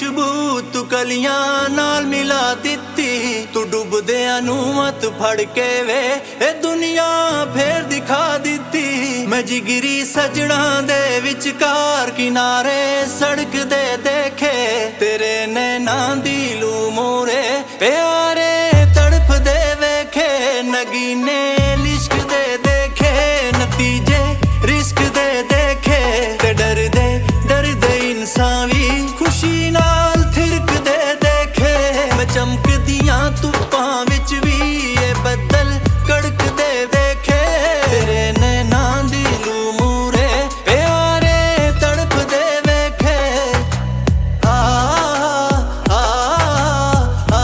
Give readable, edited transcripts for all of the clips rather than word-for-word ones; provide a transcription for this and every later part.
ਖੁਸ਼ਬੂ ਤੂੰ ਕਲੀਆਂ ਨਾਲ ਮਿਲਾ ਦਿੱਤੀ, ਤੂੰ ਡੁੱਬਦਿਆਂ ਨੂੰ ਹੱਥ ਫੜ ਕੇ ਵੇ ਇਹ ਦੁਨੀਆ ਫੇਰ ਦਿਖਾ ਦਿੱਤੀ। ਮੈਂ ਜਿਗਰੀ ਸਜਣਾ ਦੇ ਵਿਚਕਾਰ ਕਿਨਾਰੇ ਸੜਕ ਦੇ ਦੇਖੇ, ਤੇਰੇ ਨੈਣਾਂ ਦੀ ਲੂ ਮੋਰੇ ਪਿਆਰੇ ਤੜਫਦੇ ਵੇਖੇ। ਨਗੀਨੇ ਲਿਸ਼ਕ ਦੇ ਦੇਖੇ, ਨਤੀਜੇ ਰਿਸਕ ਦੇ ਦੇਖੇ, ਤੇ ਡਰਦੇ ਡਰਦੇ ਇਨਸਾਨ ਵੀ ਖੁਸ਼ੀ ਨਾਲ ਥਿਰਕਦੇ ਦੇਖੇ। ਮੈਂ ਚਮਕਦੀਆਂ ਧੁੱਪਾਂ ਵਿੱਚ ਵੀ ਇਹ ਬੱਦਲ ਕੜਕਦੇ ਦੇਖੇ, ਤੇਰੇ ਨੈਣਾਂ ਦੀ ਲੂ ਮੂਰੇ ਪਿਆਰੇ ਤੜਫਦੇ ਵੇਖੇ। ਆ ਆ ਆ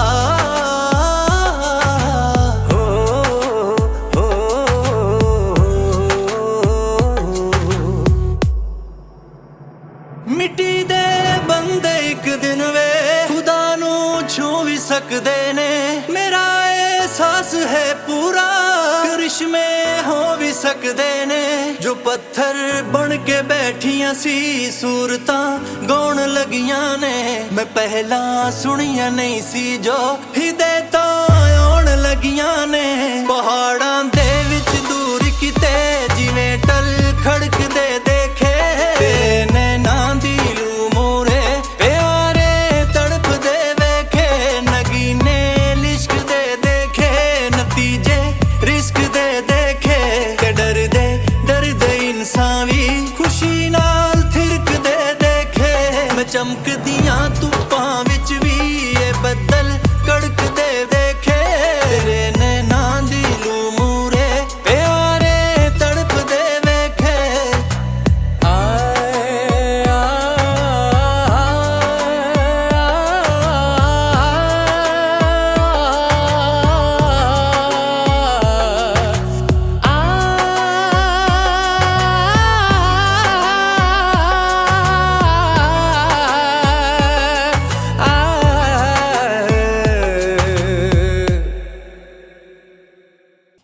ਮਿੱਟੀ ਦੇ ਬੰਦੇ ਇੱਕ ਦਿਨ ਵੇ ਖੁਦਾ ਨੂੰ ਛੂ ਵੀ ਸਕਦੇ ਨੇ। ਮੇਰਾ ਅਹਿਸਾਸ ਹੈ ਪੂਰਾ ਕਰਿਸ਼ਮੇ ਹੋ ਵੀ ਸਕਦੇ ਨੇ। ਜੋ ਪੱਥਰ ਬਣ ਕੇ ਬੈਠੀਆਂ ਸੀ ਸੂਰਤਾਂ ਗਾਉਣ ਲੱਗੀਆਂ ਨੇ। ਮੈਂ ਪਹਿਲਾਂ ਸੁਣੀਆਂ ਨਹੀਂ ਸੀ ਜੋ ਹਿਦਾਇਤਾਂ ਆਉਣ ਲੱਗੀਆਂ ਨੇ। ਪਹਾੜਾਂ ਦੇ ਵਿੱਚ ਦੂਰ ਕਿਤੇ ਜਿਵੇਂ ਟਲ ਖੜਕਦੇ ਦੇਖੇ, ਤੇਰੇ ਨੈਣਾਂ ਦੀ ਲੂ ਮੂਰੇ ਪਿਆਰੇ ਤੜਫਦੇ ਵੇਖੇ। ਨਗੀਨੇ ਲਿਸ਼ਕਦੇ ਦੇਖੇ, ਨਤੀਜੇ ਰਿਸਕ ਦੇ ਦੇਖੇ, ਤੇ ਡਰਦੇ ਡਰਦੇ ਇਨਸਾਨ ਵੀ ਖੁਸ਼ੀ ਨਾਲ ਥਿਰਕਦੇ ਦੇਖੇ। ਮੈਂ ਚਮਕਦੀਆਂ ਧੁੱਪਾਂ ਵਿੱਚ ਵੀ ਇਹ ਬੱਦਲ ਕੜਕਦੇ ਦੇਖੇ, ਤੇਰੇ ਨੈਣਾਂ ਦੀ ਲੂ ਮੂਰੇ ਪਿਆਰੇ ਤੜਫਦੇ ਵੇਖੇ।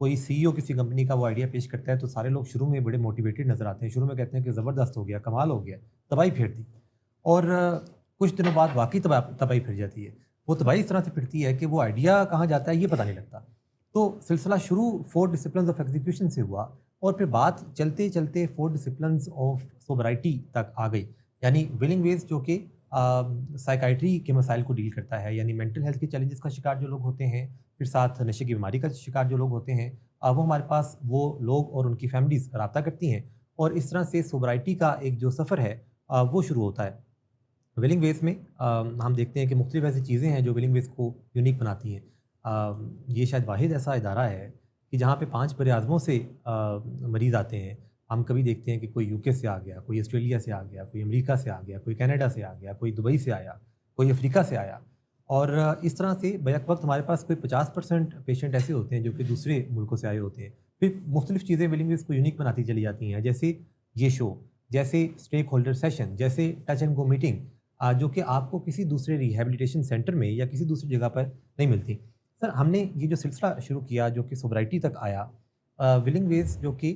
کوئی CEO کسی کمپنی کا وہ آئیڈیا پیش کرتا ہے تو سارے لوگ شروع میں بڑے موٹیویٹڈ نظر آتے ہیں, شروع میں کہتے ہیں کہ زبردست ہو گیا, کمال ہو گیا, تباہی پھیر دی, اور کچھ دنوں بعد واقعی تباہی پھر جاتی ہے. وہ تباہی اس طرح سے پھرتی ہے کہ وہ آئیڈیا کہاں جاتا ہے یہ پتہ نہیں لگتا. تو سلسلہ شروع 4 ڈسپلنز آف ایگزیکیوشن سے ہوا, اور پھر بات چلتے چلتے 4 ڈسپلنز آف سوبرائٹی تک آ گئی. یعنی ولنگ ویز جو کہ سائیکائٹری کے مسائل کو ڈیل کرتا ہے, یعنی مینٹل ہیلتھ کے چیلنجز کا شکار جو لوگ ہوتے ہیں, پھر ساتھ نشے کی بیماری کا شکار جو لوگ ہوتے ہیں, وہ ہمارے پاس وہ لوگ اور ان کی فیملیز رابطہ کرتی ہیں, اور اس طرح سے سوبرائٹی کا ایک جو سفر ہے وہ شروع ہوتا ہے. ولنگ ویز میں ہم دیکھتے ہیں کہ مختلف ایسی چیزیں ہیں جو ولنگ ویز کو یونیک بناتی ہیں. یہ شاید واحد ایسا ادارہ ہے کہ جہاں پہ 5 بر اعظموں سے مریض آتے ہیں. ہم کبھی دیکھتے ہیں کہ کوئی UK سے آ گیا, کوئی آسٹریلیا سے آ گیا, کوئی امریکہ سے آ گیا, کوئی کینیڈا سے آ گیا, کوئی دبئی سے آیا, کوئی افریقہ سے آیا, اور اس طرح سے بیک وقت ہمارے پاس کوئی 50% پیشنٹ ایسے ہوتے ہیں جو کہ دوسرے ملکوں سے آئے ہوتے ہیں. پھر مختلف چیزیں ولنگ ویز کو یونیک بناتی چلی جاتی ہیں, جیسے یہ شو, جیسے اسٹیک ہولڈر سیشن, جیسے ٹچ اینڈ گو میٹنگ, جو کہ آپ کو کسی دوسرے ریہیبلیٹیشن سینٹر میں یا کسی دوسری جگہ پر نہیں ملتی. سر, ہم نے یہ جو سلسلہ شروع کیا جو کہ سوبرائٹی تک آیا, ولنگ ویز جو کہ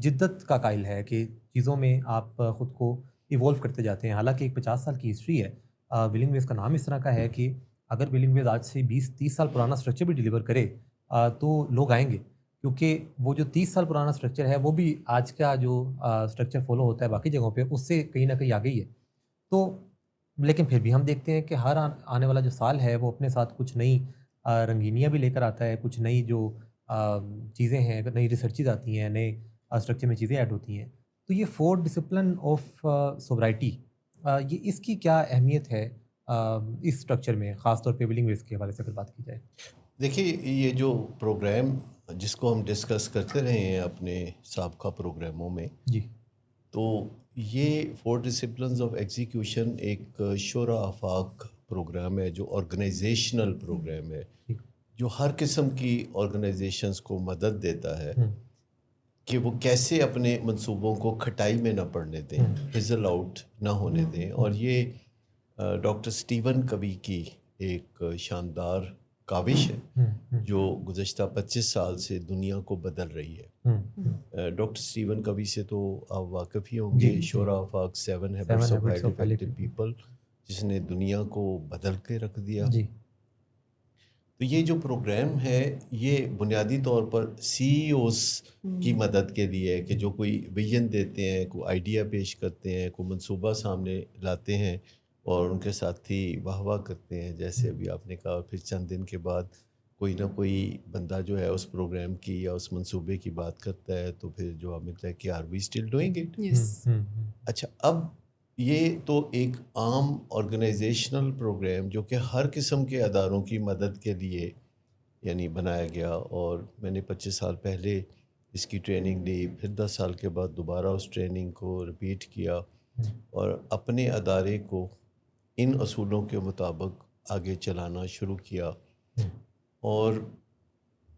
جدت کا قائل ہے کہ چیزوں میں آپ خود کو ایوولو کرتے جاتے ہیں. حالانکہ ایک 50 سال کی ہسٹری ہے. ولنگ ویز کا نام اس طرح کا ہے کہ اگر ولنگ ویز آج سے 20-30 سال پرانا اسٹرکچر بھی ڈیلیور کرے تو لوگ آئیں گے, کیونکہ وہ جو 30 سال پرانا اسٹرکچر ہے وہ بھی آج کا جو اسٹرکچر فالو ہوتا ہے باقی جگہوں پہ اس سے کہیں نہ کہیں آ گئی ہے. تو لیکن پھر بھی ہم دیکھتے ہیں کہ ہر آنے والا جو سال ہے وہ اپنے ساتھ کچھ نئی رنگینیاں بھی لے کر آتا ہے, کچھ نئی جو چیزیں ہیں, نئی ریسرچز آتی ہیں, نئے اسٹرکچر میں چیزیں ایڈ ہوتی ہیں. تو یہ 4 ڈسپلن آف سوبرائٹی, یہ اس کی کیا اہمیت ہے اس اسٹرکچر میں, خاص طور پہ ولنگ ویز کے حوالے سے اگر بات کی جائے؟ دیکھیے, یہ جو پروگرام جس کو ہم ڈسکس کرتے رہے ہیں اپنے سابقہ پروگراموں میں, جی, تو یہ 4 ڈسپلنز آف ایگزیکیوشن ایک شورا آفاق پروگرام ہے جو آرگنائزیشنل پروگرام ہے, جو ہر قسم کی آرگنائزیشنز کو مدد دیتا ہے کہ وہ کیسے اپنے منصوبوں کو کھٹائی میں نہ پڑنے دیں, فزل آؤٹ نہ ہونے دیں. اور یہ ڈاکٹر اسٹیون کوی کی ایک شاندار کاوش ہے جو گزشتہ 25 سال سے دنیا کو بدل رہی ہے. ڈاکٹر اسٹیون کوی سے تو آپ واقف ہی ہوں گے, شورا آفاق 7 habits of highly effective people, جس نے دنیا کو بدل کے رکھ دیا. تو یہ جو پروگرام ہے یہ بنیادی طور پر CEOs کی مدد کے لیے ہے کہ جو کوئی ویژن دیتے ہیں, کوئی آئیڈیا پیش کرتے ہیں, کوئی منصوبہ سامنے لاتے ہیں اور ان کے ساتھی واہ واہ کرتے ہیں, جیسے ابھی آپ نے کہا. پھر چند دن کے بعد کوئی نہ کوئی بندہ جو ہے اس پروگرام کی یا اس منصوبے کی بات کرتا ہے, تو پھر جواب ملتا ہے کہ are we still doing it. اچھا, اب یہ تو ایک عام آرگنائزیشنل پروگرام جو کہ ہر قسم کے اداروں کی مدد کے لیے یعنی بنایا گیا, اور میں نے 25 سال پہلے اس کی ٹریننگ لی, پھر 10 سال کے بعد دوبارہ اس ٹریننگ کو رپیٹ کیا اور اپنے ادارے کو ان اصولوں کے مطابق آگے چلانا شروع کیا. اور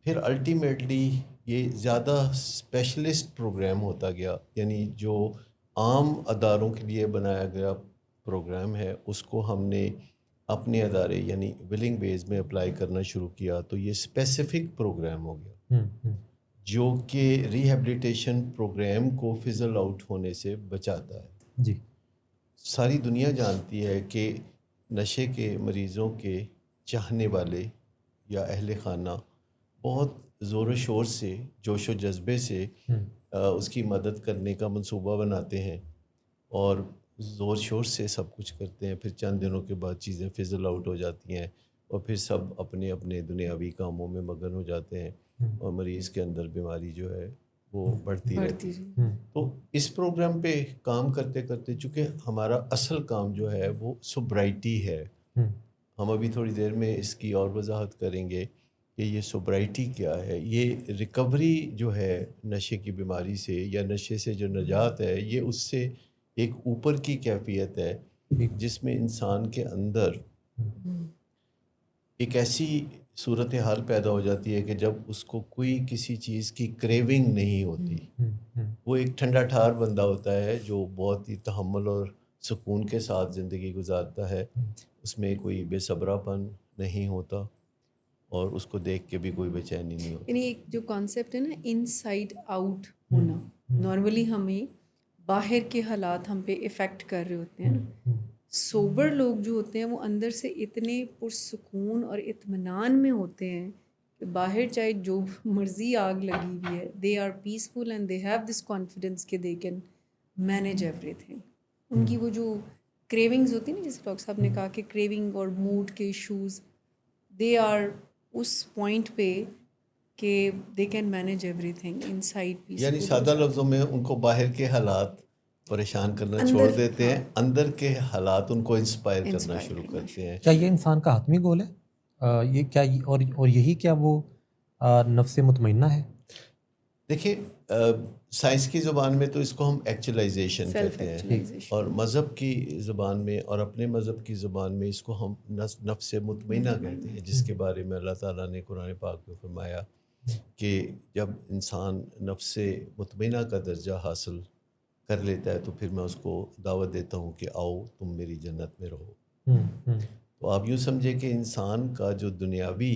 پھر الٹیمیٹلی یہ زیادہ اسپیشلسٹ پروگرام ہوتا گیا, یعنی جو عام اداروں کے لیے بنایا گیا پروگرام ہے اس کو ہم نے اپنے ادارے یعنی ولنگ ویز میں اپلائی کرنا شروع کیا. تو یہ اسپیسیفک پروگرام ہو گیا جو کہ ریہیبلیٹیشن پروگرام کو فزل آؤٹ ہونے سے بچاتا ہے. جی, ساری دنیا جانتی ہے کہ نشے کے مریضوں کے چاہنے والے یا اہل خانہ بہت زور و شور سے, جوش و جذبے سے اس کی مدد کرنے کا منصوبہ بناتے ہیں اور زور شور سے سب کچھ کرتے ہیں. پھر چند دنوں کے بعد چیزیں فزل آؤٹ ہو جاتی ہیں اور پھر سب اپنے اپنے دنیاوی کاموں میں مگن ہو جاتے ہیں اور مریض کے اندر بیماری جو ہے وہ بڑھتی رہتی ہے. تو اس پروگرام پہ کام کرتے کرتے چونکہ ہمارا اصل کام جو ہے وہ سوبرائٹی ہے, ہم ابھی تھوڑی دیر میں اس کی اور وضاحت کریں گے کہ یہ سوبرائٹی کیا ہے. یہ ریکوری جو ہے نشے کی بیماری سے یا نشے سے جو نجات ہے, یہ اس سے ایک اوپر کی کیفیت ہے جس میں انسان کے اندر ایک ایسی صورتحال پیدا ہو جاتی ہے کہ جب اس کو کوئی کسی چیز کی کریونگ نہیں ہوتی. وہ ایک ٹھنڈا ٹھار بندہ ہوتا ہے جو بہت ہی تحمل اور سکون کے ساتھ زندگی گزارتا ہے, اس میں کوئی بے صبرا پن نہیں ہوتا. اور اس کو دیکھ کے بھی کوئی بے چینی نہیں ہوتی. یعنی ایک جو کانسیپٹ ہے نا ان سائڈ آؤٹ ہونا، نارملی ہمیں باہر کے حالات ہم پہ افیکٹ کر رہے ہوتے ہیں نا. سوبر لوگ جو ہوتے ہیں وہ اندر سے اتنے پرسکون اور اطمینان میں ہوتے ہیں کہ باہر چاہے جو مرضی آگ لگی ہوئی ہے، they are peaceful and they have this confidence کہ they can manage every thing. ان کی وہ جو کریونگز ہوتی ہیں نا، جیسے ڈاکٹر صاحب نے کہا کہ کریونگ اور موڈ کے ایشوز، دے آر اس پوائنٹ پہ کہ they can manage every thing inside peace. یعنی سادہ لفظوں میں ان کو باہر کے حالات پریشان کرنا چھوڑ دیتے ہیں، اندر کے حالات ان کو انسپائر کرنا شروع کرتے ہیں. کیا یہ انسان کا حتمی گول ہے؟ یہ کیا اور یہی کیا وہ نفس مطمئنہ ہے؟ دیکھیں سائنس کی زبان میں تو اس کو ہم ایکچولائزیشن کہتے ہیں، اور مذہب کی زبان میں اور اپنے مذہب کی زبان میں اس کو ہم نفس مطمئنہ کہتے ہیں، جس کے بارے میں اللہ تعالیٰ نے قرآن پاک میں فرمایا کہ جب انسان نفس مطمئنہ کا درجہ حاصل کر لیتا ہے تو پھر میں اس کو دعوت دیتا ہوں کہ آؤ تم میری جنت میں رہو. تو آپ یوں سمجھے کہ انسان کا جو دنیاوی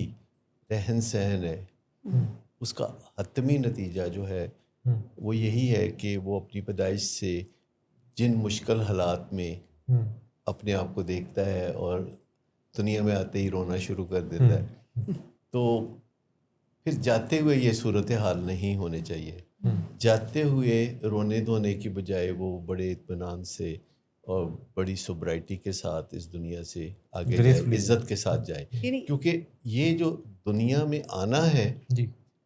رہن سہن ہے اس کا حتمی نتیجہ جو ہے وہ یہی ہے کہ وہ اپنی پیدائش سے جن مشکل حالات میں اپنے آپ کو دیکھتا ہے اور دنیا میں آتے ہی رونا شروع کر دیتا ہے، تو پھر جاتے ہوئے یہ صورتحال نہیں ہونے چاہیے. جاتے ہوئے رونے دھونے کی بجائے وہ بڑے اطمینان سے اور بڑی سوبرائٹی کے ساتھ اس دنیا سے آگے جائے، عزت کے ساتھ جائے. کیونکہ یہ جو دنیا میں آنا ہے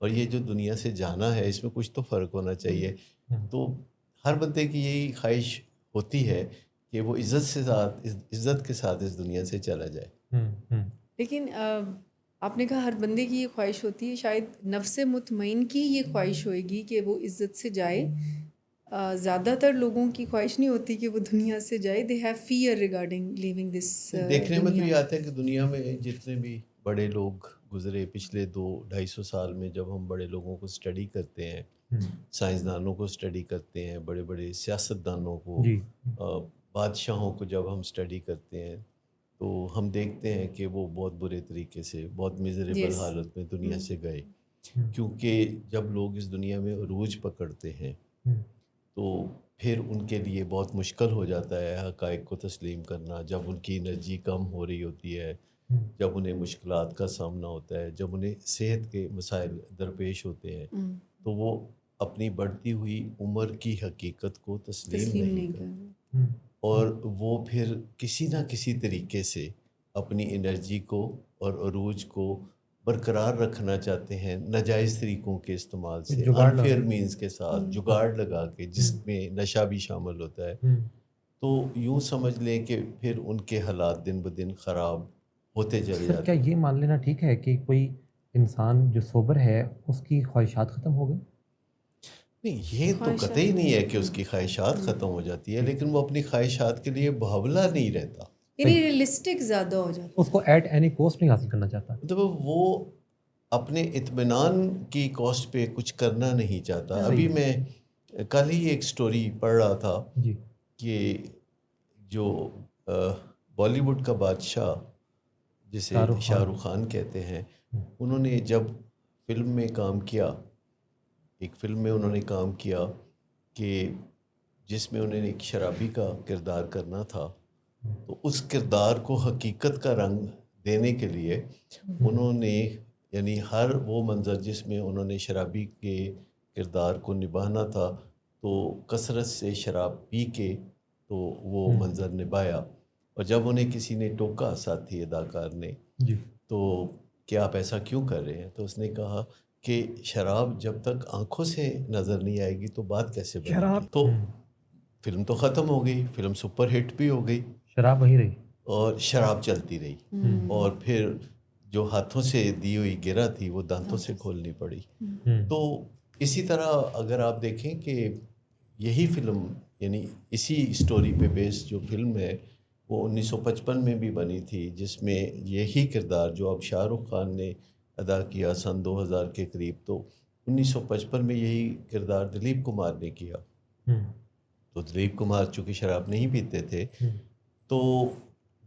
اور یہ جو دنیا سے جانا ہے، اس میں کچھ تو فرق ہونا چاہیے. تو ہر بندے کی یہی خواہش ہوتی ہے کہ وہ عزت کے ساتھ اس دنیا سے چلا جائے. لیکن آپ نے کہا ہر بندے کی یہ خواہش ہوتی ہے، شاید نفس مطمئن کی یہ خواہش ہوئے گی کہ وہ عزت سے جائے. زیادہ تر لوگوں کی خواہش نہیں ہوتی کہ وہ دنیا سے جائے. They have fear regarding leaving this. دیکھنے میں تو یہ آتا ہے کہ دنیا میں جتنے بھی بڑے لوگ گزرے پچھلے 200-250 سال میں، جب ہم بڑے لوگوں کو اسٹڈی کرتے ہیں، سائنسدانوں کو اسٹڈی کرتے ہیں، بڑے بڑے سیاستدانوں کو، بادشاہوں کو جب ہم اسٹڈی کرتے ہیں تو ہم دیکھتے ہیں کہ وہ بہت برے طریقے سے، بہت میزریبل حالت میں دنیا سے گئے. کیونکہ جب لوگ اس دنیا میں عروج پکڑتے ہیں تو پھر ان کے لیے بہت مشکل ہو جاتا ہے حقائق کو تسلیم کرنا. جب ان کی انرجی کم ہو رہی ہوتی ہے، جب انہیں مشکلات کا سامنا ہوتا ہے، جب انہیں صحت کے مسائل درپیش ہوتے ہیں، تو وہ اپنی بڑھتی ہوئی عمر کی حقیقت کو تسلیم نہیں کرتے، اور وہ پھر کسی نہ کسی طریقے سے اپنی انرجی کو اور عروج کو برقرار رکھنا چاہتے ہیں، ناجائز طریقوں کے استعمال سے، انفیئر مینز کے ساتھ جگاڑ لگا کے، جس میں نشہ بھی شامل ہوتا ہے. تو یوں سمجھ لیں کہ پھر ان کے حالات دن بدن خراب ہوتے چلے جاتے ہیں. کیا یہ مان لینا ٹھیک ہے کہ کوئی انسان جو سوبر ہے اس کی خواہشات ختم ہو گئی؟ نہیں، یہ تو قطعی نہیں ہے کہ اس کی خواہشات ختم ہو جاتی ہے، لیکن وہ اپنی خواہشات کے لیے بھاولا نہیں رہتا. یعنی ریئلسٹک زیادہ ہو جاتا ہے، اس کو ایٹ اینی کوسٹ نہیں حاصل کرنا چاہتا. مطلب وہ اپنے اطمینان کی کاسٹ پہ کچھ کرنا نہیں چاہتا. ابھی میں کل ہی ایک سٹوری پڑھ رہا تھا کہ جو بالی ووڈ کا بادشاہ جسے شاہ رخ خان کہتے ہیں، انہوں نے جب فلم میں کام کیا، ایک فلم میں انہوں نے کام کیا کہ جس میں انہوں نے ایک شرابی کا کردار کرنا تھا، تو اس کردار کو حقیقت کا رنگ دینے کے لیے انہوں نے، یعنی ہر وہ منظر جس میں انہوں نے شرابی کے کردار کو نبھانا تھا، تو کثرت سے شراب پی کے تو وہ منظر نبھایا. اور جب انہیں کسی نے ٹوکا، ساتھی اداکار نے، تو کہ آپ ایسا کیوں کر رہے ہیں، تو اس نے کہا کہ شراب جب تک آنکھوں سے نظر نہیں آئے گی تو بات کیسے بنے گی. تو فلم تو ختم ہو گئی، فلم سپر ہٹ بھی ہو گئی، شراب وہی رہی اور شراب چلتی رہی، اور پھر جو ہاتھوں سے دی ہوئی گرہ تھی وہ دانتوں سے کھولنی پڑی. تو اسی طرح اگر آپ دیکھیں کہ یہی فلم، یعنی اسی اسٹوری پہ بیس جو فلم ہے، وہ 1955 میں بھی بنی تھی، جس میں یہی کردار جو اب شاہ رخ خان نے ادا کیا سن 2000 کے قریب، تو 1955 میں یہی کردار دلیپ کمار نے کیا. تو دلیپ کمار چونکہ شراب نہیں پیتے تھے، تو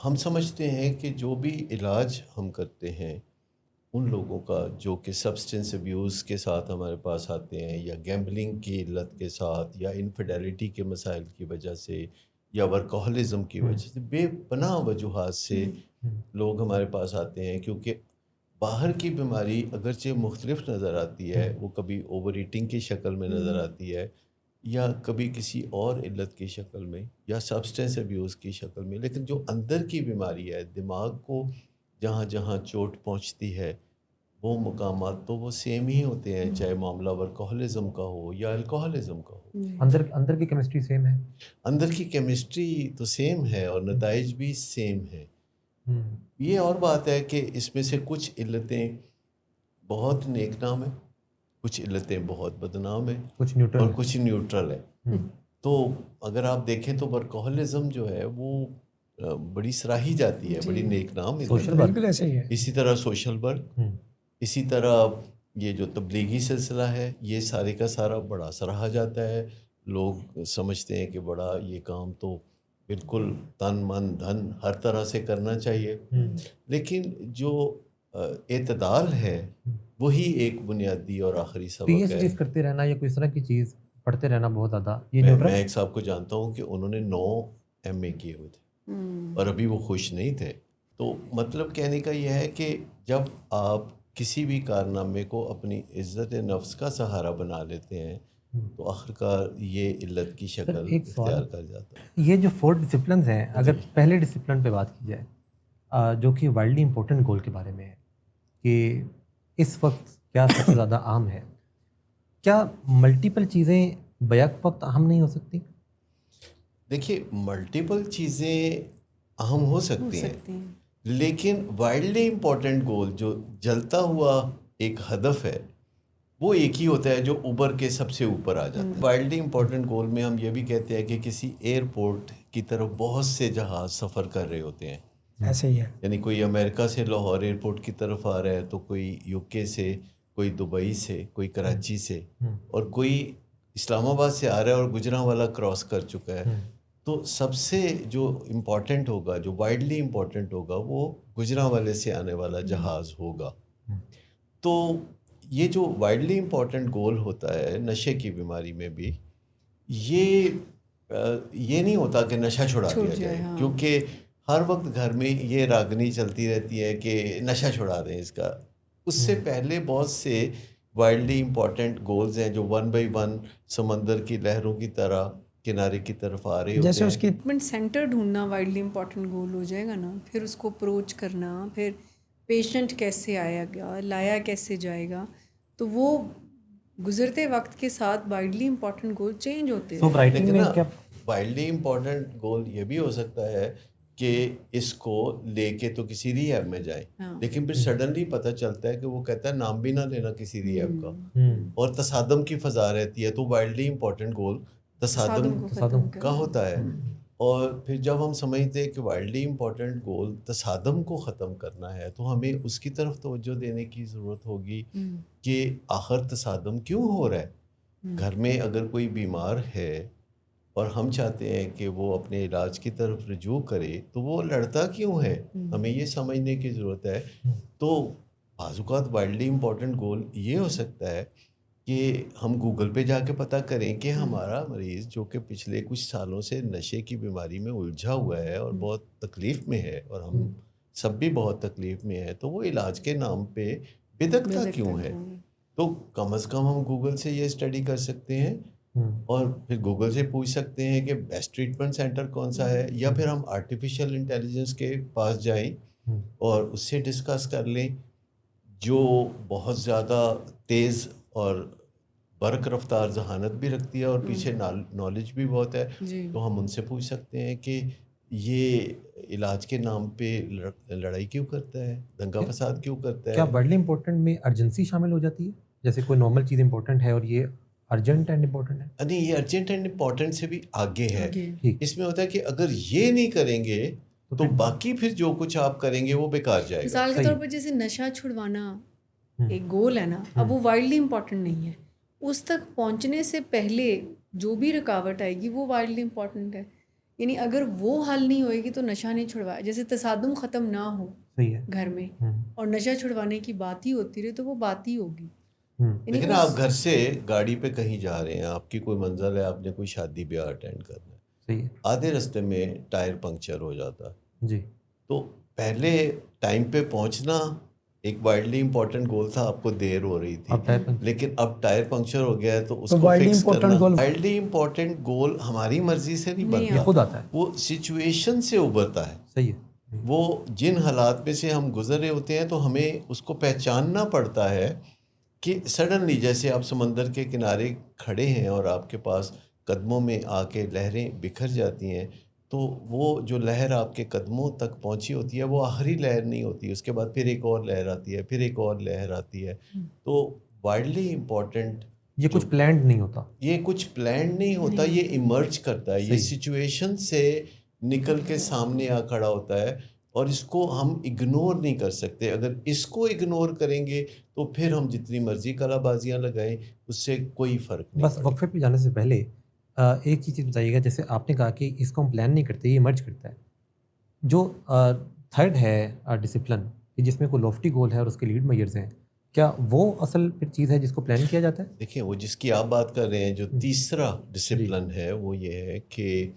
ہم سمجھتے ہیں کہ جو بھی علاج ہم کرتے ہیں ان لوگوں کا جو کہ سبسٹنس ابیوز کے ساتھ ہمارے پاس آتے ہیں یا گیمبلنگ کی علت کے ساتھ یا انفیڈیلٹی کے مسائل کی وجہ سے یا ورکہولزم کی وجہ سے بے پناہ وجوہات سے لوگ ہمارے پاس آتے ہیں، کیونکہ باہر کی بیماری اگرچہ مختلف نظر آتی ہے، وہ کبھی اوور ایٹنگ کی شکل میں نظر آتی ہے یا کبھی کسی اور علت کی شکل میں یا سبسٹنس ابیوز کی شکل میں، لیکن جو اندر کی بیماری ہے، دماغ کو جہاں جہاں چوٹ پہنچتی ہے وہ مقامات تو وہ سیم ہی ہوتے ہیں، چاہے معاملہ ورکہولزم کا ہو یا الکوہولزم کا ہو۔ اندر کی کیمسٹری سیم ہے، اندر کی کیمسٹری تو سیم ہے اور نتائج بھی سیم ہیں۔ یہ اور بات ہے کہ اس میں سے کچھ علتیں بہت نیک نام ہیں، کچھ علتیں بہت بدنام ہیں، کچھ نیوٹرل اور کچھ نیوٹرل ہیں۔ تو اگر آپ دیکھیں تو ورکہولزم جو ہے وہ بڑی سراہی جاتی ہے، بڑی نیک نام علت ہے۔ بالکل ایسے ہی ہے۔ اسی طرح سوشل ورک، اسی طرح یہ جو تبلیغی سلسلہ ہے یہ سارے کا سارا بڑا سراہا جاتا ہے، لوگ سمجھتے ہیں کہ بڑا یہ کام تو بالکل تن من دھن ہر طرح سے کرنا چاہیے، لیکن جو اعتدال ہے وہی ایک بنیادی اور آخری پی سبق ایچ ہے۔ ڈیز کرتے رہنا یا کوئی اس طرح کی چیز پڑھتے رہنا بہت زیادہ، یہ میں نیوٹرل ایک صاحب کو جانتا ہوں کہ انہوں نے 9 MA کیے ہوئے تھے اور ابھی وہ خوش نہیں تھے۔ تو مطلب کہنے کا یہ ہے کہ جب آپ کسی بھی کارنامے کو اپنی عزت نفس کا سہارا بنا لیتے ہیں تو آخرکار یہ علت کی شکل اختیار کر جاتا ہے۔ یہ جو 4 ڈسپلنز ہیں، اگر پہلے ڈسپلن پہ بات کی جائے جو کہ وائلڈلی امپورٹنٹ گول کے بارے میں ہے کہ اس وقت کیا سب سے زیادہ عام ہے، کیا ملٹیپل چیزیں بیک وقت اہم نہیں ہو سکتی؟ دیکھیے ملٹیپل چیزیں اہم ہو سکتی ہیں، لیکن وائلڈلی امپورٹنٹ گول جو جلتا ہوا ایک ہدف ہے وہ ایک ہی ہوتا ہے جو اوبر کے سب سے اوپر آ جاتا ہے۔ وائلڈلی امپورٹنٹ گول میں ہم یہ بھی کہتے ہیں کہ کسی ایئرپورٹ کی طرف بہت سے جہاز سفر کر رہے ہوتے ہیں، ایسے ہی ہے۔ یعنی کوئی امریکہ سے لاہور ایئرپورٹ کی طرف آ رہا ہے تو کوئی UK سے، کوئی دبئی سے، کوئی کراچی سے، اور کوئی اسلام آباد سے آ رہا ہے اور گجرانوالہ کراس کر چکا ہے۔ تو سب سے جو امپورٹنٹ ہوگا، جو وائڈلی امپورٹنٹ ہوگا، وہ گجرانوالے سے آنے والا جہاز ہوگا۔ تو یہ جو وائڈلی امپورٹنٹ گول ہوتا ہے نشے کی بیماری میں بھی، یہ نہیں ہوتا کہ نشہ چھڑا دیا جائے، کیونکہ ہر وقت گھر میں یہ راگنی چلتی رہتی ہے کہ نشہ چھڑا دیں اس کا۔ اس سے پہلے بہت سے وائڈلی امپورٹنٹ گولز ہیں جو 1 by 1 سمندر کی لہروں کی طرح کنارے کی طرف آ رہے ہوتے ہیں۔ جیسے اس کی ٹریٹمنٹ سینٹر ڈھونڈنا وائڈلی امپورٹنٹ گول ہو جائے گا نا، پھر اس کو اپروچ کرنا، پھر پیشنٹ کیسے آیا گا، لایا کیسے جائے گا، تو وہ گزرتے وقت کے ساتھ وائڈلی امپورٹنٹ گول چینج ہوتے ہیں۔ لیکن نا وائڈلی امپورٹنٹ گول یہ بھی ہو سکتا ہے کہ اس کو لے کے تو کسی ریہیب میں جائے، لیکن پھر سڈنلی پتہ چلتا ہے کہ وہ کہتا ہے نام بھی نہ لینا کسی ریہیب کا، اور تصادم کی فضا رہتی ہے، تو وائڈلی امپورٹنٹ گول تصادم کا ہوتا ہے۔ اور پھر جب ہم سمجھتے ہیں کہ وائڈلی امپورٹنٹ گول تصادم کو ختم کرنا ہے تو ہمیں اس کی طرف توجہ دینے کی ضرورت ہوگی کہ آخر تصادم کیوں ہو رہا ہے۔ گھر میں اگر کوئی بیمار ہے اور ہم چاہتے ہیں کہ وہ اپنے علاج کی طرف رجوع کرے تو وہ لڑتا کیوں ہے، ہمیں یہ سمجھنے کی ضرورت ہے۔ تو بعض اوقات وائڈلی امپورٹنٹ گول یہ ہو سکتا ہے کہ ہم گوگل پہ جا کے پتہ کریں کہ ہمارا مریض جو کہ پچھلے کچھ سالوں سے نشے کی بیماری میں الجھا ہوا ہے اور بہت تکلیف میں ہے، اور ہم سب بھی بہت تکلیف میں ہیں، تو وہ علاج کے نام پہ بدکتا کیوں ہے۔ تو کم از کم ہم گوگل سے یہ اسٹڈی کر سکتے ہیں اور پھر گوگل سے پوچھ سکتے ہیں کہ بیسٹ ٹریٹمنٹ سینٹر کون سا ہے، یا پھر ہم آرٹیفیشیل انٹیلیجنس کے پاس جائیں اور اس سے ڈسکس کر لیں جو بہت زیادہ تیز اور برق رفتار ذہانت بھی رکھتی ہے اور پیچھے نالج بھی بہت ہے۔ تو ہم ان سے پوچھ سکتے ہیں کہ یہ علاج کے نام پہ لڑائی کیوں کرتا ہے، دنگا فساد کیوں کرتا ہے۔ کیا وائڈلی امپورٹنٹ میں ارجنسی شامل ہو جاتی ہے، جیسے کوئی نارمل چیز امپورٹنٹ ہے اور یہ ارجنٹ اینڈ امپورٹنٹ ہے؟ نہیں، یہ ارجنٹ اینڈ امپورٹنٹ سے بھی آگے ہے۔ اس میں ہوتا ہے کہ اگر یہ نہیں کریں گے تو باقی پھر جو کچھ آپ کریں گے وہ بیکار جائے گا۔ مثال کے طور پر جیسے نشہ چھڑوانا ایک گول ہے نا، اب وہ وائڈلی امپورٹنٹ نہیں ہے، اس تک پہنچنے سے پہلے جو بھی رکاوٹ آئے گی وہ وائڈلی امپورٹنٹ ہے۔ یعنی اگر وہ حل نہیں ہوئے گی تو نشہ نہیں چھڑوایا. جیسے تصادم ختم نہ ہو صحیح ہے. گھر میں اور نشہ چھڑوانے کی بات ہی ہوتی رہے تو وہ بات ہی ہوگی. لیکن آپ گھر سے گاڑی پہ کہیں جا رہے ہیں, آپ کی کوئی منزل ہے, آپ نے کوئی شادی بیاہ اٹینڈ کرنا ہے, صحیح ہے. آدھے رستے میں ٹائر پنکچر ہو جاتا ہے جی. تو پہلے ٹائم پہ پہنچنا ایک وائڈلی امپورٹنٹ گول تھا, آپ کو دیر ہو رہی تھی, لیکن اب ٹائر پنکچر ہو گیا ہے تو اس کو فکس کرنا. وائڈلی امپورٹنٹ گول ہماری مرضی سے نہیں بنتا, خود آتا ہے, وہ سچویشن سے ابھرتا ہے. صحیح ہے. وہ جن حالات میں سے ہم گزر رہے ہوتے ہیں تو ہمیں اس کو پہچاننا پڑتا ہے کہ سڈنلی جیسے آپ سمندر کے کنارے کھڑے ہیں اور آپ کے پاس قدموں میں آ کے لہریں بکھر جاتی ہیں, تو وہ جو لہر آپ کے قدموں تک پہنچی ہوتی ہے وہ آخری لہر نہیں ہوتی, اس کے بعد پھر ایک اور لہر آتی ہے, پھر ایک اور لہر آتی ہے. تو وائڈلی امپورٹنٹ یہ کچھ پلانڈ نہیں ہوتا, یہ کچھ پلانڈ نہیں ہوتا, یہ ایمرج کرتا ہے, یہ سچویشن سے نکل کے سامنے آ کھڑا ہوتا ہے اور اس کو ہم اگنور نہیں کر سکتے. اگر اس کو اگنور کریں گے تو پھر ہم جتنی مرضی کلا بازیاں لگائیں اس سے کوئی فرق نہیں. بس وقفے پہ جانے سے پہلے ایک چیز بتائیے گا, جیسے آپ نے کہا کہ اس کو ہم پلان نہیں کرتے, یہ ایمرج کرتا ہے. جو تھرڈ ہے ڈسپلن, جس میں کوئی لافٹی گول ہے اور اس کے لیڈ میئرز ہیں, کیا وہ اصل پھر چیز ہے جس کو پلان کیا جاتا ہے؟ دیکھیں وہ جس کی آپ بات کر رہے ہیں, جو تیسرا ڈسپلن ہے وہ یہ ہے کہ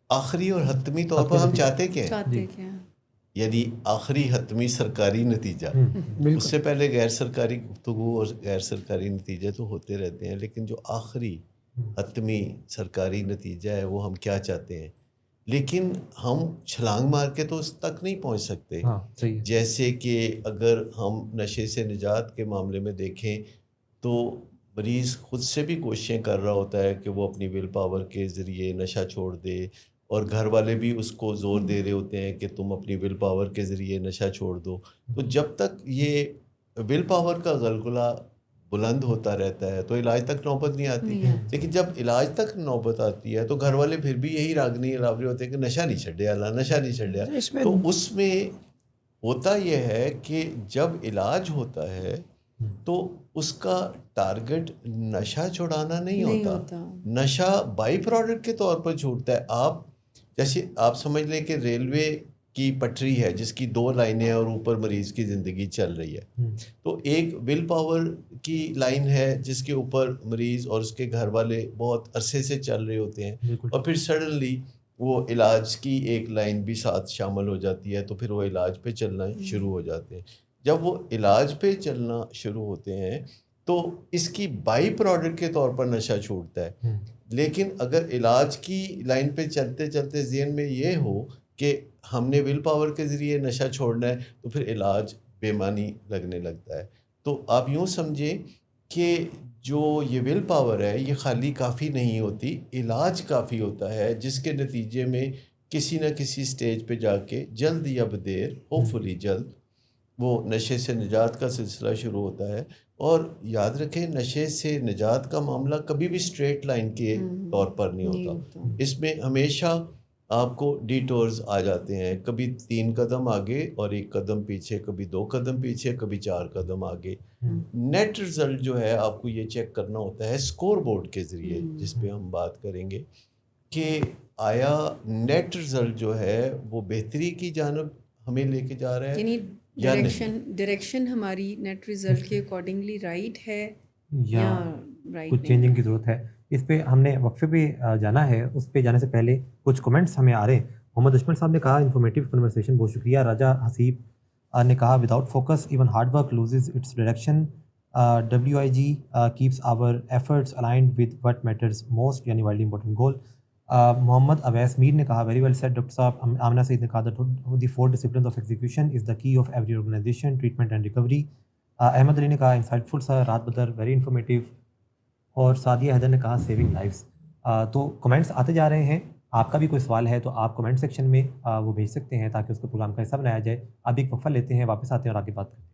آخری اور حتمی طور پر ہم چاہتے کیا ہیں, یعنی آخری حتمی سرکاری نتیجہ. اس سے پہلے غیر سرکاری گفتگو اور غیر سرکاری نتیجے تو ہوتے رہتے ہیں, لیکن جو آخری حتمی سرکاری نتیجہ ہے وہ ہم کیا چاہتے ہیں. لیکن ہم چھلانگ مار کے تو اس تک نہیں پہنچ سکتے. جیسے کہ اگر ہم نشے سے نجات کے معاملے میں دیکھیں تو مریض خود سے بھی کوششیں کر رہا ہوتا ہے کہ وہ اپنی ول پاور کے ذریعے نشہ چھوڑ دے, اور گھر والے بھی اس کو زور دے رہے ہوتے ہیں کہ تم اپنی ول پاور کے ذریعے نشہ چھوڑ دو. تو جب تک یہ ول پاور کا غلغلہ بلند ہوتا رہتا ہے تو علاج تک نوبت نہیں آتی. لیکن جب علاج تک نوبت آتی ہے تو گھر والے پھر بھی یہی راگنی الاو رہے ہوتے ہیں کہ نشہ نہیں چھڈیا, نشہ نہیں چھڈیا. تو اس میں ہوتا یہ ہے کہ جب علاج ہوتا ہے تو اس کا ٹارگٹ نشہ چھڑانا نہیں ہوتا, نشہ بائی پروڈکٹ کے طور پر چھوٹتا ہے. آپ جیسے آپ سمجھ لیں کہ ریلوے کی پٹری ہے جس کی 2 لائنیں اور اوپر مریض کی زندگی چل رہی ہے, تو ایک ول پاور کی لائن ہے جس کے اوپر مریض اور اس کے گھر والے بہت عرصے سے چل رہے ہوتے ہیں, اور پھر سڈنلی وہ علاج کی ایک لائن بھی ساتھ شامل ہو جاتی ہے, تو پھر وہ علاج پہ چلنا شروع ہو جاتے ہیں. جب وہ علاج پہ چلنا شروع ہوتے ہیں تو اس کی بائی پروڈکٹ کے طور پر نشہ چھوٹتا ہے. لیکن اگر علاج کی لائن پہ چلتے چلتے ذہن میں یہ ہو کہ ہم نے ول پاور کے ذریعے نشہ چھوڑنا ہے تو پھر علاج بے معنی لگنے لگتا ہے. تو آپ یوں سمجھیں کہ جو یہ ول پاور ہے یہ خالی کافی نہیں ہوتی, علاج کافی ہوتا ہے, جس کے نتیجے میں کسی نہ کسی سٹیج پہ جا کے جلد یا بدیر, ہوپ فلی جلد, وہ نشے سے نجات کا سلسلہ شروع ہوتا ہے. اور یاد رکھیں نشے سے نجات کا معاملہ کبھی بھی اسٹریٹ لائن کے طور پر نہیں ہوتا. اس میں ہمیشہ آپ کو ڈی ٹورز آ جاتے ہیں, کبھی 3 قدم آگے اور 1 قدم پیچھے, کبھی 2 قدم پیچھے, کبھی 4 قدم آگے. نیٹ رزلٹ جو ہے آپ کو یہ چیک کرنا ہوتا ہے اسکور بورڈ کے ذریعے, جس پہ ہم بات کریں گے کہ آیا نیٹ رزلٹ جو ہے وہ بہتری کی جانب ہمیں لے کے جا رہا ہے, یعنی ڈائریکشن ہماری نیٹ رزلٹ کے اکارڈنگلی رائٹ ہے یا رائٹ کچھ چینجنگ کی ضرورت ہے. اس پہ ہم نے وقفے پہ جانا ہے, اس پہ جانے سے پہلے کچھ کمنٹس ہمیں آ رہے ہیں. محمد اشمل صاحب نے کہا انفارمیٹیو کنورسیشن, بہت شکریہ. راجا حسیب نے کہا without focus even hard work loses its direction, WIG keeps our efforts aligned with what matters most, یعنی وائڈلی امپورٹنٹ گول. محمد اویس میر نے کہا ویری ویل سیڈ ڈاکٹر صاحب. آمنہ سعید نے کہا the 4 disciplines of execution is the key of every organization, treatment and recovery. Ahmad علی نے کہا انسائٹفل سر, رات بدر very informative. اور سعدیہ حیدر نے کہا سیونگ لائفس. تو کمنٹس آتے جا رہے ہیں, آپ کا بھی کوئی سوال ہے تو آپ کمنٹ سیکشن میں وہ بھیج سکتے ہیں تاکہ اس کو پروگرام کا حصہ بنایا جائے. اب ایک وقفہ لیتے ہیں, واپس آتے ہیں اور آگے بات کرتے ہیں.